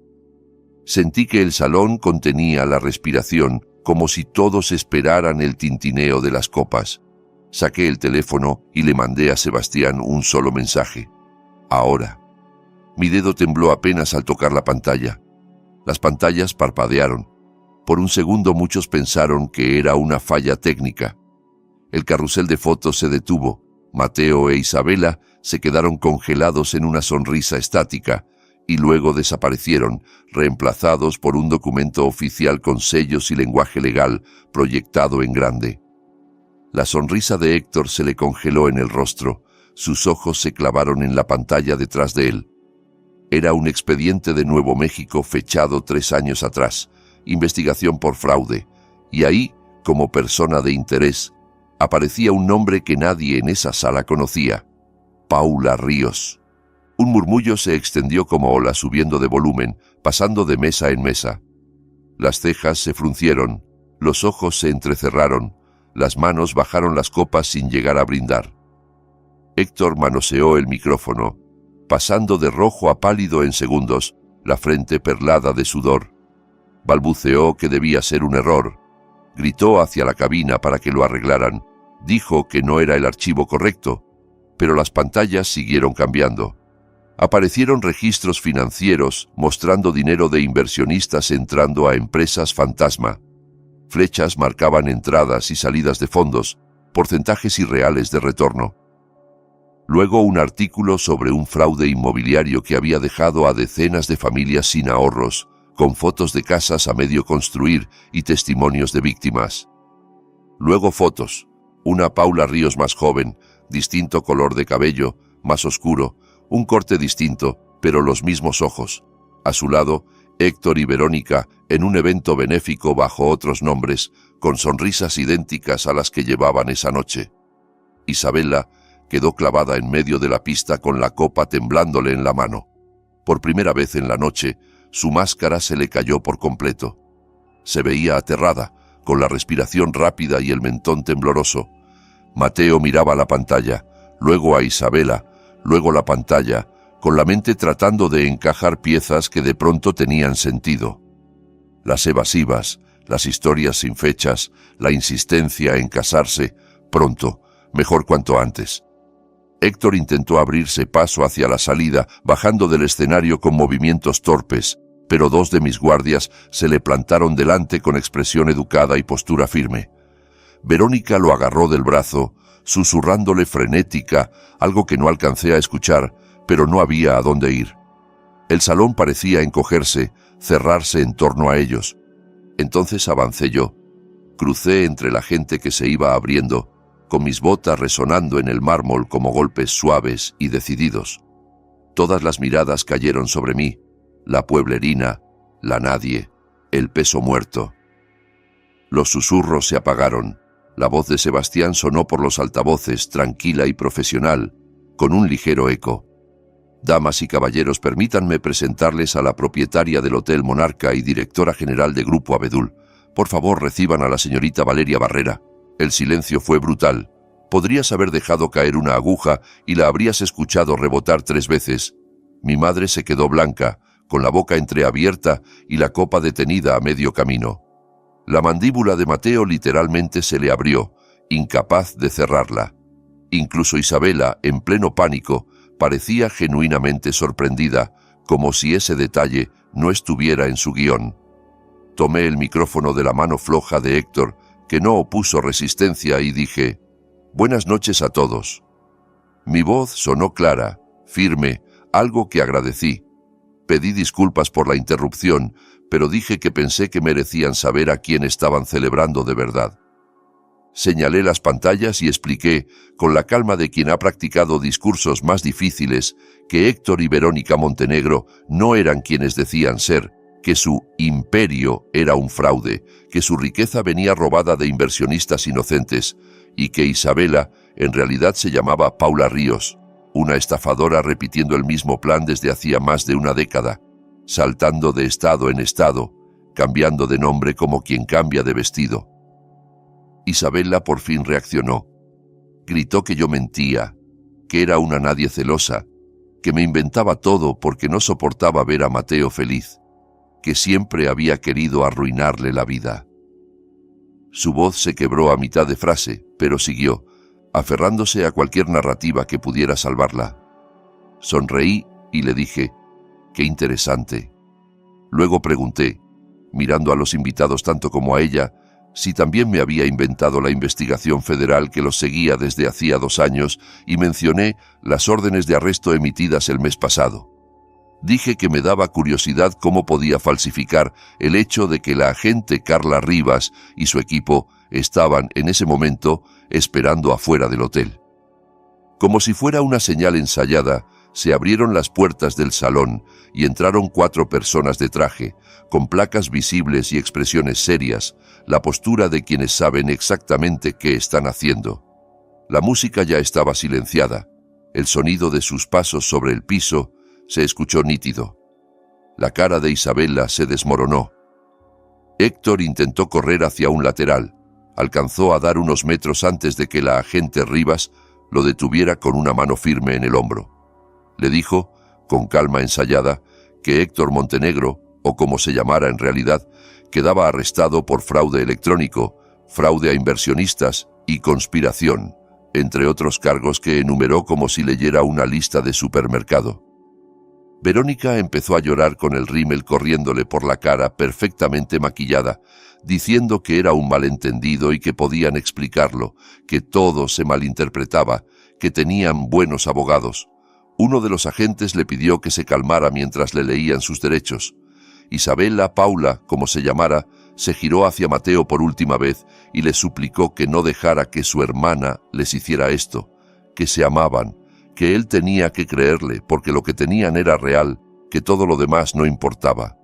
Sentí que el salón contenía la respiración, como si todos esperaran el tintineo de las copas. Saqué el teléfono y le mandé a Sebastián un solo mensaje. Ahora. Mi dedo tembló apenas al tocar la pantalla. Las pantallas parpadearon. Por un segundo muchos pensaron que era una falla técnica. El carrusel de fotos se detuvo. Mateo e Isabela se quedaron congelados en una sonrisa estática y luego desaparecieron, reemplazados por un documento oficial con sellos y lenguaje legal proyectado en grande. La sonrisa de Héctor se le congeló en el rostro. Sus ojos se clavaron en la pantalla detrás de él. Era un expediente de Nuevo México fechado 3 años atrás, investigación por fraude, y ahí, como persona de interés, aparecía un nombre que nadie en esa sala conocía: Paula Ríos. Un murmullo se extendió como ola subiendo de volumen, pasando de mesa en mesa. Las cejas se fruncieron, los ojos se entrecerraron, las manos bajaron las copas sin llegar a brindar. Héctor manoseó el micrófono, pasando de rojo a pálido en segundos, la frente perlada de sudor. Balbuceó que debía ser un error. Gritó hacia la cabina para que lo arreglaran. Dijo que no era el archivo correcto, pero las pantallas siguieron cambiando. Aparecieron registros financieros mostrando dinero de inversionistas entrando a empresas fantasma. Flechas marcaban entradas y salidas de fondos, porcentajes irreales de retorno. Luego un artículo sobre un fraude inmobiliario que había dejado a decenas de familias sin ahorros, con fotos de casas a medio construir y testimonios de víctimas. Luego fotos. Una Paula Ríos más joven, distinto color de cabello, más oscuro, un corte distinto, pero los mismos ojos. A su lado, Héctor y Verónica en un evento benéfico bajo otros nombres, con sonrisas idénticas a las que llevaban esa noche. Isabela quedó clavada en medio de la pista con la copa temblándole en la mano. Por primera vez en la noche, su máscara se le cayó por completo. Se veía aterrada, con la respiración rápida y el mentón tembloroso. Mateo miraba la pantalla, luego a Isabela, luego la pantalla, con la mente tratando de encajar piezas que de pronto tenían sentido. Las evasivas, las historias sin fechas, la insistencia en casarse, pronto, mejor cuanto antes. Héctor intentó abrirse paso hacia la salida, bajando del escenario con movimientos torpes, pero 2 de mis guardias se le plantaron delante con expresión educada y postura firme. Verónica lo agarró del brazo, susurrándole frenética, algo que no alcancé a escuchar, pero no había a dónde ir. El salón parecía encogerse, cerrarse en torno a ellos. Entonces avancé yo. Crucé entre la gente que se iba abriendo, con mis botas resonando en el mármol como golpes suaves y decididos. Todas las miradas cayeron sobre mí, la pueblerina, la nadie, el peso muerto. Los susurros se apagaron. La voz de Sebastián sonó por los altavoces, tranquila y profesional, con un ligero eco. Damas y caballeros, permítanme presentarles a la propietaria del Hotel Monarca y directora general de Grupo Abedul. Por favor, reciban a la señorita Valeria Barrera. El silencio fue brutal. Podrías haber dejado caer una aguja y la habrías escuchado rebotar 3 veces. Mi madre se quedó blanca, con la boca entreabierta y la copa detenida a medio camino. La mandíbula de Mateo literalmente se le abrió, incapaz de cerrarla. Incluso Isabela, en pleno pánico, parecía genuinamente sorprendida, como si ese detalle no estuviera en su guión. Tomé el micrófono de la mano floja de Héctor, que no opuso resistencia, y dije: «Buenas noches a todos». Mi voz sonó clara, firme, algo que agradecí. Pedí disculpas por la interrupción, pero dije que pensé que merecían saber a quién estaban celebrando de verdad. Señalé las pantallas y expliqué, con la calma de quien ha practicado discursos más difíciles, que Héctor y Verónica Montenegro no eran quienes decían ser, que su imperio era un fraude, que su riqueza venía robada de inversionistas inocentes y que Isabela en realidad se llamaba Paula Ríos, una estafadora repitiendo el mismo plan desde hacía más de una década, saltando de estado en estado, cambiando de nombre como quien cambia de vestido. Isabela por fin reaccionó. Gritó que yo mentía, que era una nadie celosa, que me inventaba todo porque no soportaba ver a Mateo feliz, que siempre había querido arruinarle la vida. Su voz se quebró a mitad de frase, pero siguió, aferrándose a cualquier narrativa que pudiera salvarla. Sonreí y le dije, «Qué interesante». Luego pregunté, mirando a los invitados tanto como a ella, si también me había inventado la investigación federal que los seguía desde hacía 2 años y mencioné las órdenes de arresto emitidas el mes pasado. Dije que me daba curiosidad cómo podía falsificar el hecho de que la agente Carla Rivas y su equipo estaban en ese momento esperando afuera del hotel. Como si fuera una señal ensayada, se abrieron las puertas del salón y entraron 4 personas de traje, con placas visibles y expresiones serias, la postura de quienes saben exactamente qué están haciendo. La música ya estaba silenciada. El sonido de sus pasos sobre el piso se escuchó nítido. La cara de Isabela se desmoronó. Héctor intentó correr hacia un lateral. Alcanzó a dar unos metros antes de que la agente Rivas lo detuviera con una mano firme en el hombro. Le dijo, con calma ensayada, que Héctor Montenegro, o como se llamara en realidad, quedaba arrestado por fraude electrónico, fraude a inversionistas y conspiración, entre otros cargos que enumeró como si leyera una lista de supermercado. Verónica empezó a llorar con el rímel corriéndole por la cara perfectamente maquillada, diciendo que era un malentendido y que podían explicarlo, que todo se malinterpretaba, que tenían buenos abogados. Uno de los agentes le pidió que se calmara mientras le leían sus derechos. Isabela, Paula, como se llamara, se giró hacia Mateo por última vez y le suplicó que no dejara que su hermana les hiciera esto, que se amaban, que él tenía que creerle porque lo que tenían era real, que todo lo demás no importaba.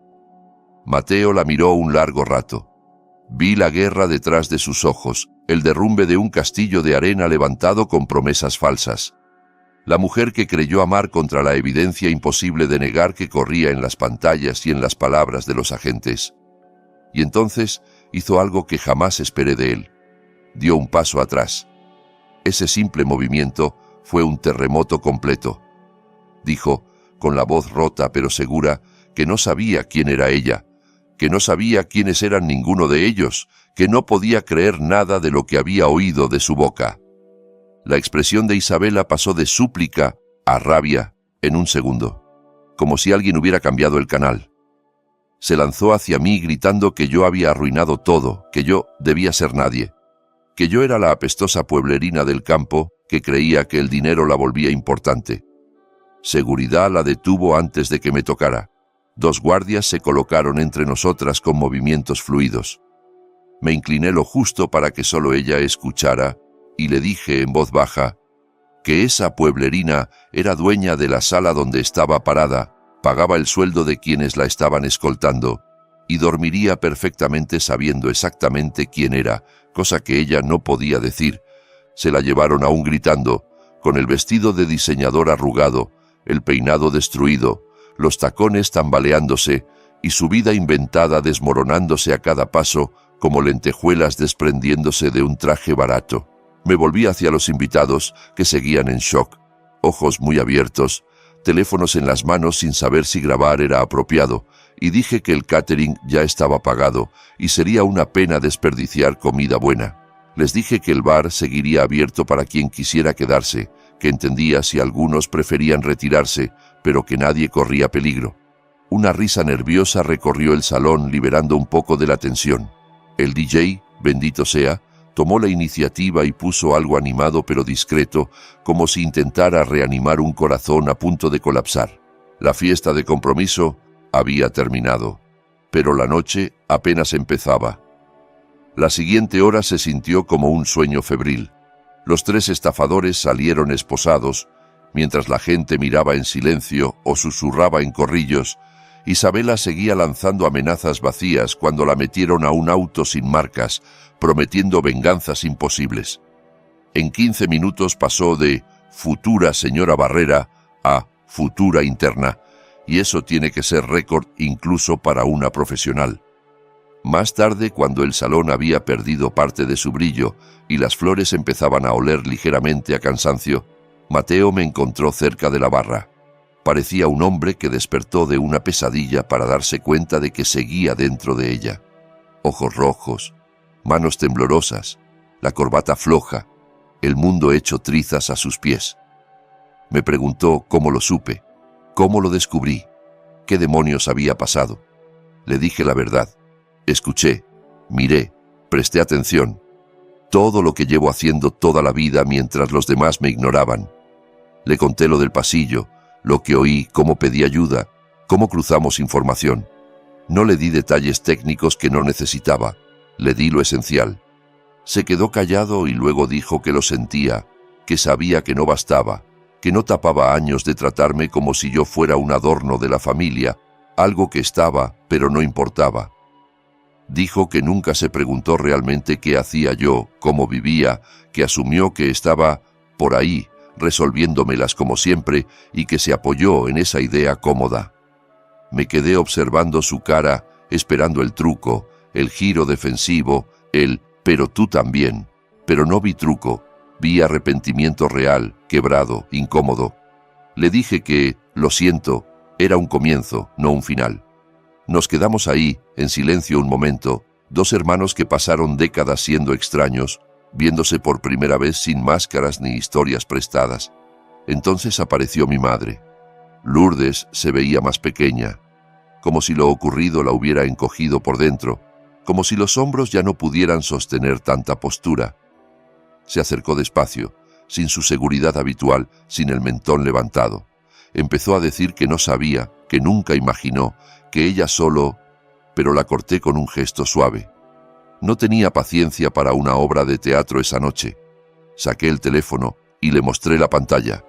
Mateo la miró un largo rato. Vi la guerra detrás de sus ojos, el derrumbe de un castillo de arena levantado con promesas falsas. La mujer que creyó amar contra la evidencia imposible de negar que corría en las pantallas y en las palabras de los agentes. Y entonces hizo algo que jamás esperé de él. Dio un paso atrás. Ese simple movimiento fue un terremoto completo. Dijo, con la voz rota pero segura, que no sabía quién era ella, que no sabía quiénes eran ninguno de ellos, que no podía creer nada de lo que había oído de su boca. La expresión de Isabela pasó de súplica a rabia en un segundo, como si alguien hubiera cambiado el canal. Se lanzó hacia mí gritando que yo había arruinado todo, que yo debía ser nadie, que yo era la apestosa pueblerina del campo que creía que el dinero la volvía importante. Seguridad la detuvo antes de que me tocara. 2 guardias se colocaron entre nosotras con movimientos fluidos. Me incliné lo justo para que solo ella escuchara y le dije en voz baja que esa pueblerina era dueña de la sala donde estaba parada, pagaba el sueldo de quienes la estaban escoltando y dormiría perfectamente sabiendo exactamente quién era, cosa que ella no podía decir. Se la llevaron aún gritando, con el vestido de diseñador arrugado, el peinado destruido, los tacones tambaleándose y su vida inventada desmoronándose a cada paso como lentejuelas desprendiéndose de un traje barato. Me volví hacia los invitados, que seguían en shock, ojos muy abiertos, teléfonos en las manos sin saber si grabar era apropiado, y dije que el catering ya estaba pagado y sería una pena desperdiciar comida buena. Les dije que el bar seguiría abierto para quien quisiera quedarse, que entendía si algunos preferían retirarse, pero que nadie corría peligro. Una risa nerviosa recorrió el salón liberando un poco de la tensión. El DJ, bendito sea, tomó la iniciativa y puso algo animado pero discreto, como si intentara reanimar un corazón a punto de colapsar. La fiesta de compromiso había terminado, pero la noche apenas empezaba. La siguiente hora se sintió como un sueño febril. Los 3 estafadores salieron esposados, mientras la gente miraba en silencio o susurraba en corrillos. Isabela seguía lanzando amenazas vacías cuando la metieron a un auto sin marcas, prometiendo venganzas imposibles. En 15 minutos pasó de futura señora Barrera a futura interna, y eso tiene que ser récord incluso para una profesional. Más tarde, cuando el salón había perdido parte de su brillo y las flores empezaban a oler ligeramente a cansancio, Mateo me encontró cerca de la barra. Parecía un hombre que despertó de una pesadilla para darse cuenta de que seguía dentro de ella. Ojos rojos, manos temblorosas, la corbata floja, el mundo hecho trizas a sus pies. Me preguntó cómo lo supe, cómo lo descubrí, qué demonios había pasado. Le dije la verdad. Escuché, miré, presté atención. Todo lo que llevo haciendo toda la vida mientras los demás me ignoraban. Le conté lo del pasillo, lo que oí, cómo pedí ayuda, cómo cruzamos información. No le di detalles técnicos que no necesitaba, le di lo esencial. Se quedó callado y luego dijo que lo sentía, que sabía que no bastaba, que no tapaba años de tratarme como si yo fuera un adorno de la familia, algo que estaba, pero no importaba. Dijo que nunca se preguntó realmente qué hacía yo, cómo vivía, que asumió que estaba por ahí, resolviéndomelas como siempre, y que se apoyó en esa idea cómoda. Me quedé observando su cara, esperando el truco, el giro defensivo, el «pero tú también», pero no vi truco, vi arrepentimiento real, quebrado, incómodo. Le dije que, lo siento, era un comienzo, no un final. Nos quedamos ahí, en silencio un momento, 2 hermanos que pasaron décadas siendo extraños, viéndose por primera vez sin máscaras ni historias prestadas. Entonces apareció mi madre. Lourdes se veía más pequeña, como si lo ocurrido la hubiera encogido por dentro, como si los hombros ya no pudieran sostener tanta postura. Se acercó despacio, sin su seguridad habitual, sin el mentón levantado. Empezó a decir que no sabía, que nunca imaginó, que ella solo... Pero la corté con un gesto suave. No tenía paciencia para una obra de teatro esa noche. Saqué el teléfono y le mostré la pantalla.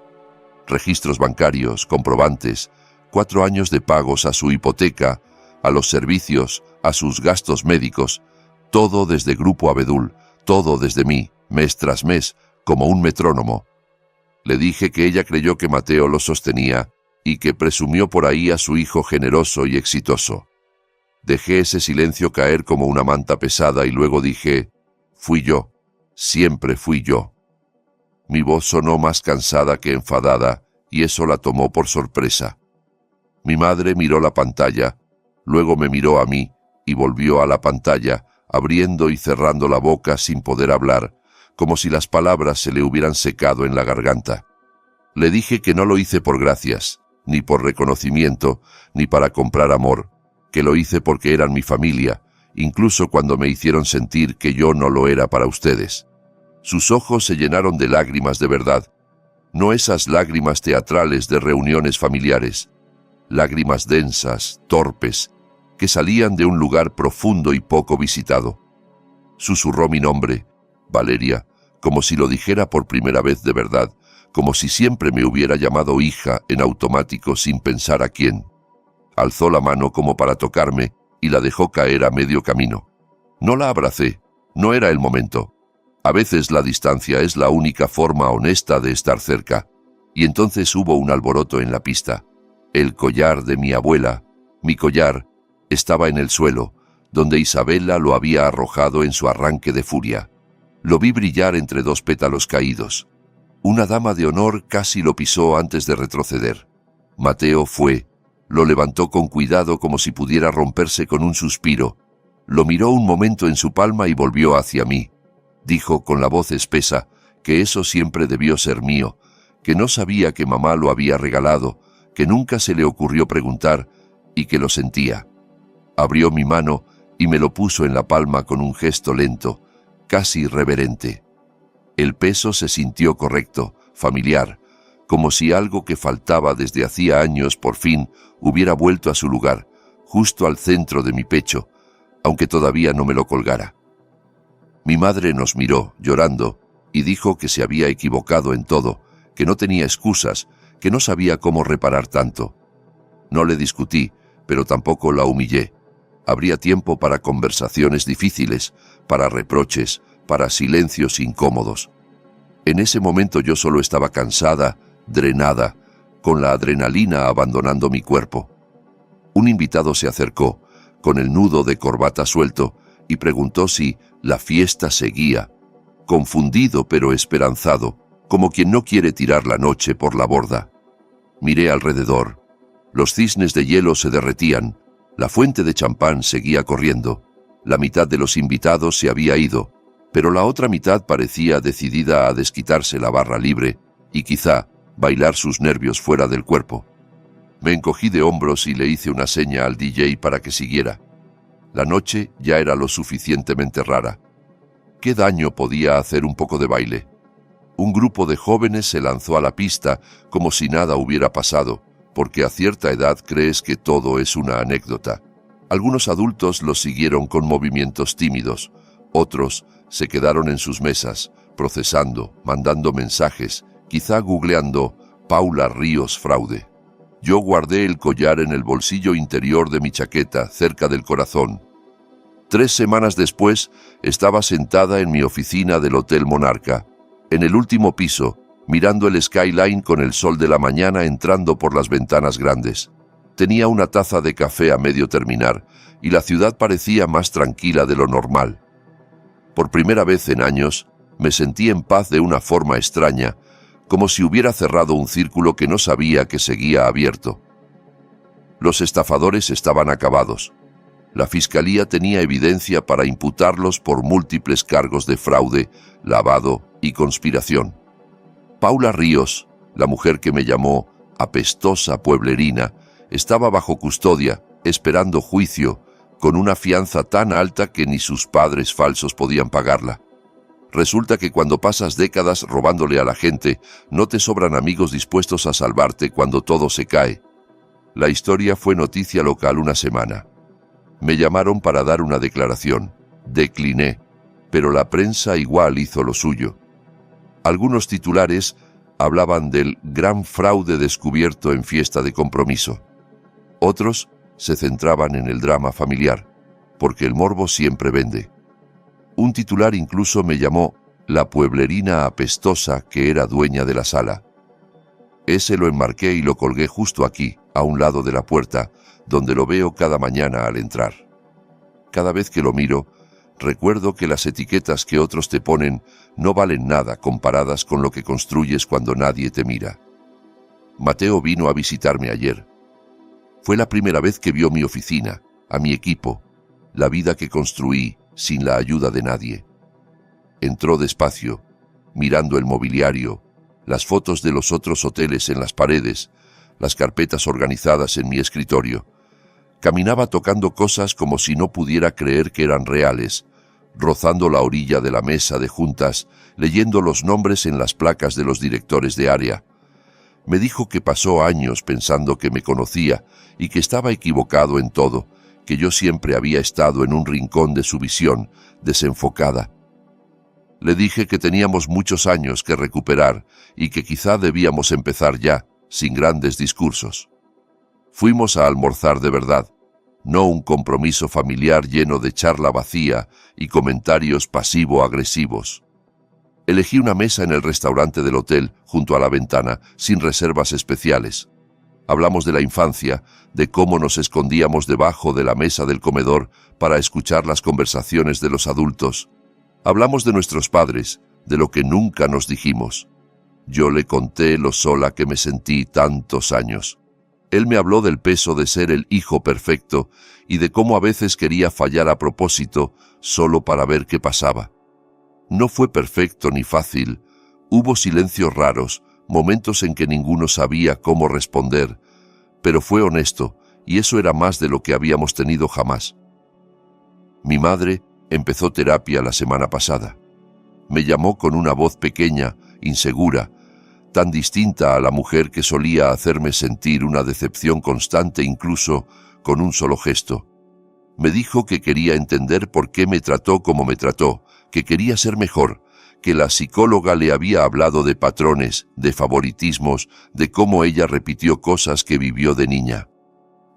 Registros bancarios, comprobantes, 4 años de pagos a su hipoteca, a los servicios, a sus gastos médicos, todo desde Grupo Abedul, todo desde mí, mes tras mes, como un metrónomo. Le dije que ella creyó que Mateo lo sostenía y que presumió por ahí a su hijo generoso y exitoso. Dejé ese silencio caer como una manta pesada y luego dije, fui yo, siempre fui yo. Mi voz sonó más cansada que enfadada y eso la tomó por sorpresa. Mi madre miró la pantalla, luego me miró a mí y volvió a la pantalla, abriendo y cerrando la boca sin poder hablar, como si las palabras se le hubieran secado en la garganta. Le dije que no lo hice por gracias, ni por reconocimiento, ni para comprar amor, que lo hice porque eran mi familia, incluso cuando me hicieron sentir que yo no lo era para ustedes. Sus ojos se llenaron de lágrimas de verdad, no esas lágrimas teatrales de reuniones familiares, lágrimas densas, torpes, que salían de un lugar profundo y poco visitado. Susurró mi nombre, Valeria, como si lo dijera por primera vez de verdad, como si siempre me hubiera llamado hija en automático sin pensar a quién. Alzó la mano como para tocarme y la dejó caer a medio camino. No la abracé, no era el momento. A veces la distancia es la única forma honesta de estar cerca, y entonces hubo un alboroto en la pista. El collar de mi abuela, mi collar, estaba en el suelo, donde Isabela lo había arrojado en su arranque de furia. Lo vi brillar entre 2 pétalos caídos. Una dama de honor casi lo pisó antes de retroceder. Mateo fue, lo levantó con cuidado como si pudiera romperse con un suspiro. Lo miró un momento en su palma y volvió hacia mí. Dijo con la voz espesa que eso siempre debió ser mío, que no sabía que mamá lo había regalado, que nunca se le ocurrió preguntar y que lo sentía. Abrió mi mano y me lo puso en la palma con un gesto lento, casi reverente. El peso se sintió correcto, familiar, como si algo que faltaba desde hacía años por fin hubiera vuelto a su lugar, justo al centro de mi pecho, aunque todavía no me lo colgara. Mi madre nos miró, llorando, y dijo que se había equivocado en todo, que no tenía excusas, que no sabía cómo reparar tanto. No le discutí, pero tampoco la humillé. Habría tiempo para conversaciones difíciles, para reproches, para silencios incómodos. En ese momento yo solo estaba cansada, drenada, con la adrenalina abandonando mi cuerpo. Un invitado se acercó, con el nudo de corbata suelto, y preguntó si la fiesta seguía, confundido pero esperanzado, como quien no quiere tirar la noche por la borda. Miré alrededor. Los cisnes de hielo se derretían, la fuente de champán seguía corriendo, la mitad de los invitados se había ido, pero la otra mitad parecía decidida a desquitarse la barra libre y quizá bailar sus nervios fuera del cuerpo. Me encogí de hombros y le hice una seña al DJ para que siguiera. La noche ya era lo suficientemente rara. ¿Qué daño podía hacer un poco de baile? Un grupo de jóvenes se lanzó a la pista como si nada hubiera pasado, porque a cierta edad crees que todo es una anécdota. Algunos adultos los siguieron con movimientos tímidos, otros se quedaron en sus mesas, procesando, mandando mensajes, quizá googleando Paula Ríos fraude. Yo guardé el collar en el bolsillo interior de mi chaqueta, cerca del corazón. 3 semanas después, estaba sentada en mi oficina del Hotel Monarca, en el último piso, mirando el skyline con el sol de la mañana entrando por las ventanas grandes. Tenía una taza de café a medio terminar, y la ciudad parecía más tranquila de lo normal. Por primera vez en años, me sentí en paz de una forma extraña, como si hubiera cerrado un círculo que no sabía que seguía abierto. Los estafadores estaban acabados. La fiscalía tenía evidencia para imputarlos por múltiples cargos de fraude, lavado y conspiración. Paula Ríos, la mujer que me llamó apestosa pueblerina, estaba bajo custodia, esperando juicio, con una fianza tan alta que ni sus padres falsos podían pagarla. Resulta que cuando pasas décadas robándole a la gente, no te sobran amigos dispuestos a salvarte cuando todo se cae. La historia fue noticia local una semana. Me llamaron para dar una declaración. Decliné, pero la prensa igual hizo lo suyo. Algunos titulares hablaban del gran fraude descubierto en fiesta de compromiso. Otros se centraban en el drama familiar, porque el morbo siempre vende. Un titular incluso me llamó la pueblerina apestosa que era dueña de la sala. Ese lo enmarqué y lo colgué justo aquí, a un lado de la puerta, donde lo veo cada mañana al entrar. Cada vez que lo miro, recuerdo que las etiquetas que otros te ponen no valen nada comparadas con lo que construyes cuando nadie te mira. Mateo vino a visitarme ayer. Fue la primera vez que vio mi oficina, a mi equipo, la vida que construí sin la ayuda de nadie. Entró despacio, mirando el mobiliario, las fotos de los otros hoteles en las paredes, las carpetas organizadas en mi escritorio. Caminaba tocando cosas como si no pudiera creer que eran reales, rozando la orilla de la mesa de juntas, leyendo los nombres en las placas de los directores de área. Me dijo que pasó años pensando que me conocía y que estaba equivocado en todo, que yo siempre había estado en un rincón de su visión, desenfocada. Le dije que teníamos muchos años que recuperar y que quizá debíamos empezar ya, sin grandes discursos. Fuimos a almorzar de verdad, no un compromiso familiar lleno de charla vacía y comentarios pasivo-agresivos. Elegí una mesa en el restaurante del hotel, junto a la ventana, sin reservas especiales. Hablamos de la infancia, de cómo nos escondíamos debajo de la mesa del comedor para escuchar las conversaciones de los adultos. Hablamos de nuestros padres, de lo que nunca nos dijimos. Yo le conté lo sola que me sentí tantos años. Él me habló del peso de ser el hijo perfecto y de cómo a veces quería fallar a propósito solo para ver qué pasaba. No fue perfecto ni fácil. Hubo silencios raros, momentos en que ninguno sabía cómo responder, pero fue honesto, y eso era más de lo que habíamos tenido jamás. Mi madre empezó terapia la semana pasada. Me llamó con una voz pequeña, insegura, tan distinta a la mujer que solía hacerme sentir una decepción constante incluso con un solo gesto. Me dijo que quería entender por qué me trató como me trató, que quería ser mejor, que la psicóloga le había hablado de patrones, de favoritismos, de cómo ella repitió cosas que vivió de niña.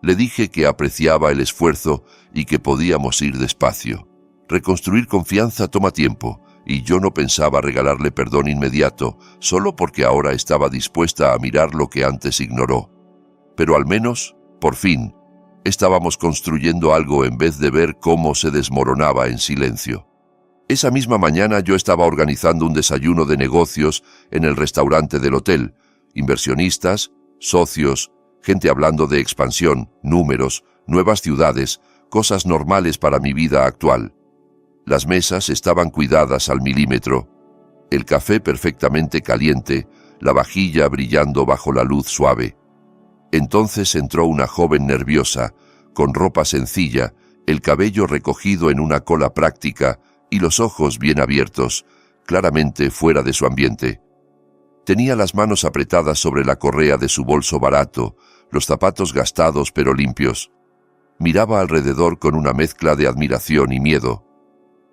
Le dije que apreciaba el esfuerzo y que podíamos ir despacio. Reconstruir confianza toma tiempo, y yo no pensaba regalarle perdón inmediato, solo porque ahora estaba dispuesta a mirar lo que antes ignoró. Pero al menos, por fin, estábamos construyendo algo en vez de ver cómo se desmoronaba en silencio. Esa misma mañana yo estaba organizando un desayuno de negocios en el restaurante del hotel. Inversionistas, socios, gente hablando de expansión, números, nuevas ciudades, cosas normales para mi vida actual. Las mesas estaban cuidadas al milímetro, el café perfectamente caliente, la vajilla brillando bajo la luz suave. Entonces entró una joven nerviosa, con ropa sencilla, el cabello recogido en una cola práctica y los ojos bien abiertos, claramente fuera de su ambiente. Tenía las manos apretadas sobre la correa de su bolso barato, los zapatos gastados pero limpios. Miraba alrededor con una mezcla de admiración y miedo.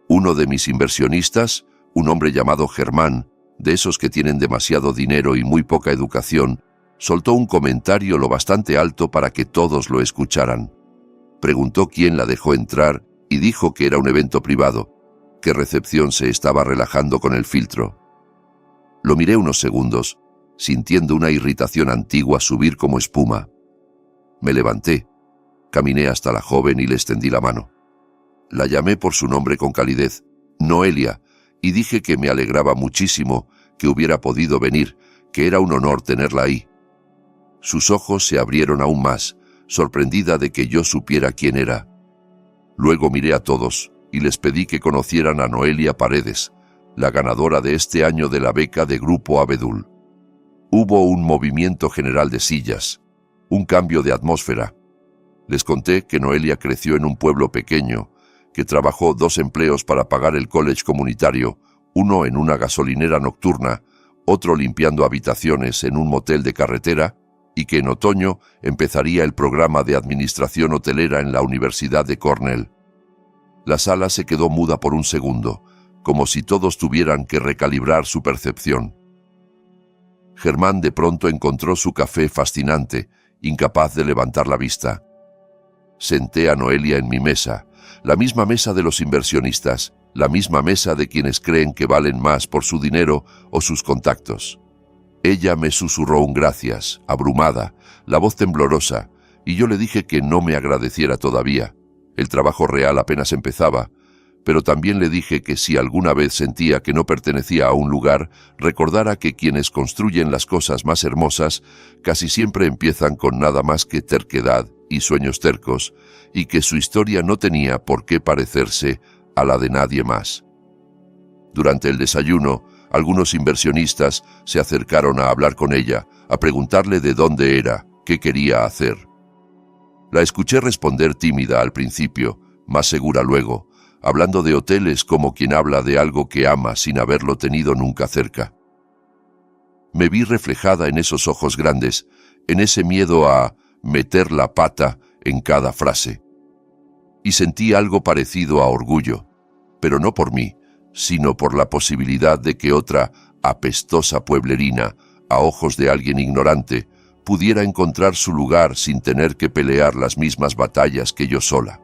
Uno de mis inversionistas, un hombre llamado Germán, de esos que tienen demasiado dinero y muy poca educación, soltó un comentario lo bastante alto para que todos lo escucharan. Preguntó quién la dejó entrar y dijo que era un evento privado, que recepción se estaba relajando con el filtro. Lo miré unos segundos, sintiendo una irritación antigua subir como espuma. Me levanté, caminé hasta la joven y le extendí la mano. La llamé por su nombre con calidez, Noelia, y dije que me alegraba muchísimo que hubiera podido venir, que era un honor tenerla ahí. Sus ojos se abrieron aún más, sorprendida de que yo supiera quién era. Luego miré a todos y les pedí que conocieran a Noelia Paredes, la ganadora de este año de la beca de Grupo Abedul. Hubo un movimiento general de sillas, un cambio de atmósfera. Les conté que Noelia creció en un pueblo pequeño, que trabajó 2 empleos para pagar el college comunitario, uno en una gasolinera nocturna, otro limpiando habitaciones en un motel de carretera, y que en otoño empezaría el programa de administración hotelera en la Universidad de Cornell. La sala se quedó muda por un segundo, como si todos tuvieran que recalibrar su percepción. Germán de pronto encontró su café fascinante, incapaz de levantar la vista. Senté a Noelia en mi mesa, la misma mesa de los inversionistas, la misma mesa de quienes creen que valen más por su dinero o sus contactos. Ella me susurró un gracias, abrumada, la voz temblorosa, y yo le dije que no me agradeciera todavía. El trabajo real apenas empezaba, pero también le dije que si alguna vez sentía que no pertenecía a un lugar, recordara que quienes construyen las cosas más hermosas casi siempre empiezan con nada más que terquedad y sueños tercos, y que su historia no tenía por qué parecerse a la de nadie más. Durante el desayuno, algunos inversionistas se acercaron a hablar con ella, a preguntarle de dónde era, qué quería hacer. La escuché responder tímida al principio, más segura luego, hablando de hoteles como quien habla de algo que ama sin haberlo tenido nunca cerca. Me vi reflejada en esos ojos grandes, en ese miedo a meter la pata en cada frase. Y sentí algo parecido a orgullo, pero no por mí, sino por la posibilidad de que otra apestosa pueblerina, a ojos de alguien ignorante, pudiera encontrar su lugar sin tener que pelear las mismas batallas que yo sola.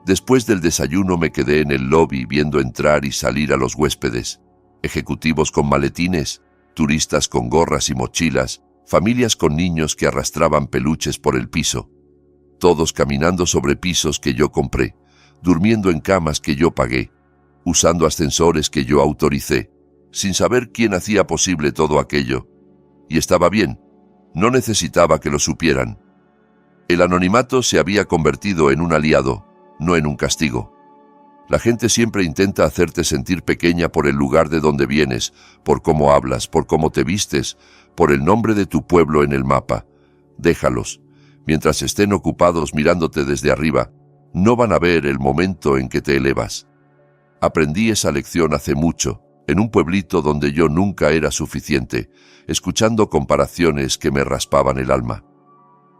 Después del desayuno me quedé en el lobby viendo entrar y salir a los huéspedes, ejecutivos con maletines, turistas con gorras y mochilas, familias con niños que arrastraban peluches por el piso, todos caminando sobre pisos que yo compré, durmiendo en camas que yo pagué, usando ascensores que yo autoricé, sin saber quién hacía posible todo aquello. Y estaba bien, no necesitaba que lo supieran. El anonimato se había convertido en un aliado, no en un castigo. La gente siempre intenta hacerte sentir pequeña por el lugar de donde vienes, por cómo hablas, por cómo te vistes, por el nombre de tu pueblo en el mapa. Déjalos. Mientras estén ocupados mirándote desde arriba, no van a ver el momento en que te elevas. Aprendí esa lección hace mucho, en un pueblito donde yo nunca era suficiente, escuchando comparaciones que me raspaban el alma.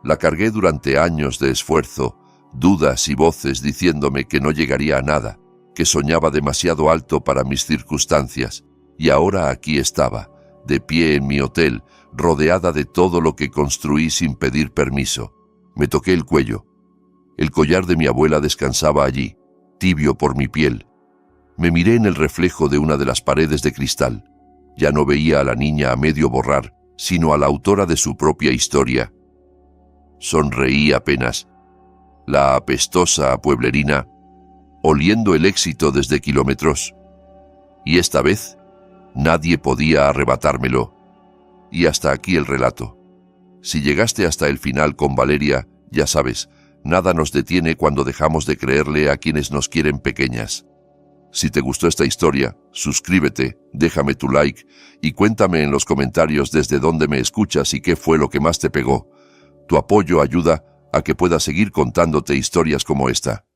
La cargué durante años de esfuerzo, dudas y voces diciéndome que no llegaría a nada, que soñaba demasiado alto para mis circunstancias, y ahora aquí estaba, de pie en mi hotel, rodeada de todo lo que construí sin pedir permiso. Me toqué el cuello. El collar de mi abuela descansaba allí, tibio por mi piel. Me miré en el reflejo de una de las paredes de cristal. Ya no veía a la niña a medio borrar, sino a la autora de su propia historia. Sonreí apenas. La apestosa pueblerina, oliendo el éxito desde kilómetros. Y esta vez, nadie podía arrebatármelo. Y hasta aquí el relato. Si llegaste hasta el final con Valeria, ya sabes, nada nos detiene cuando dejamos de creerle a quienes nos quieren pequeñas. Si te gustó esta historia, suscríbete, déjame tu like y cuéntame en los comentarios desde dónde me escuchas y qué fue lo que más te pegó. Tu apoyo ayuda a que pueda seguir contándote historias como esta.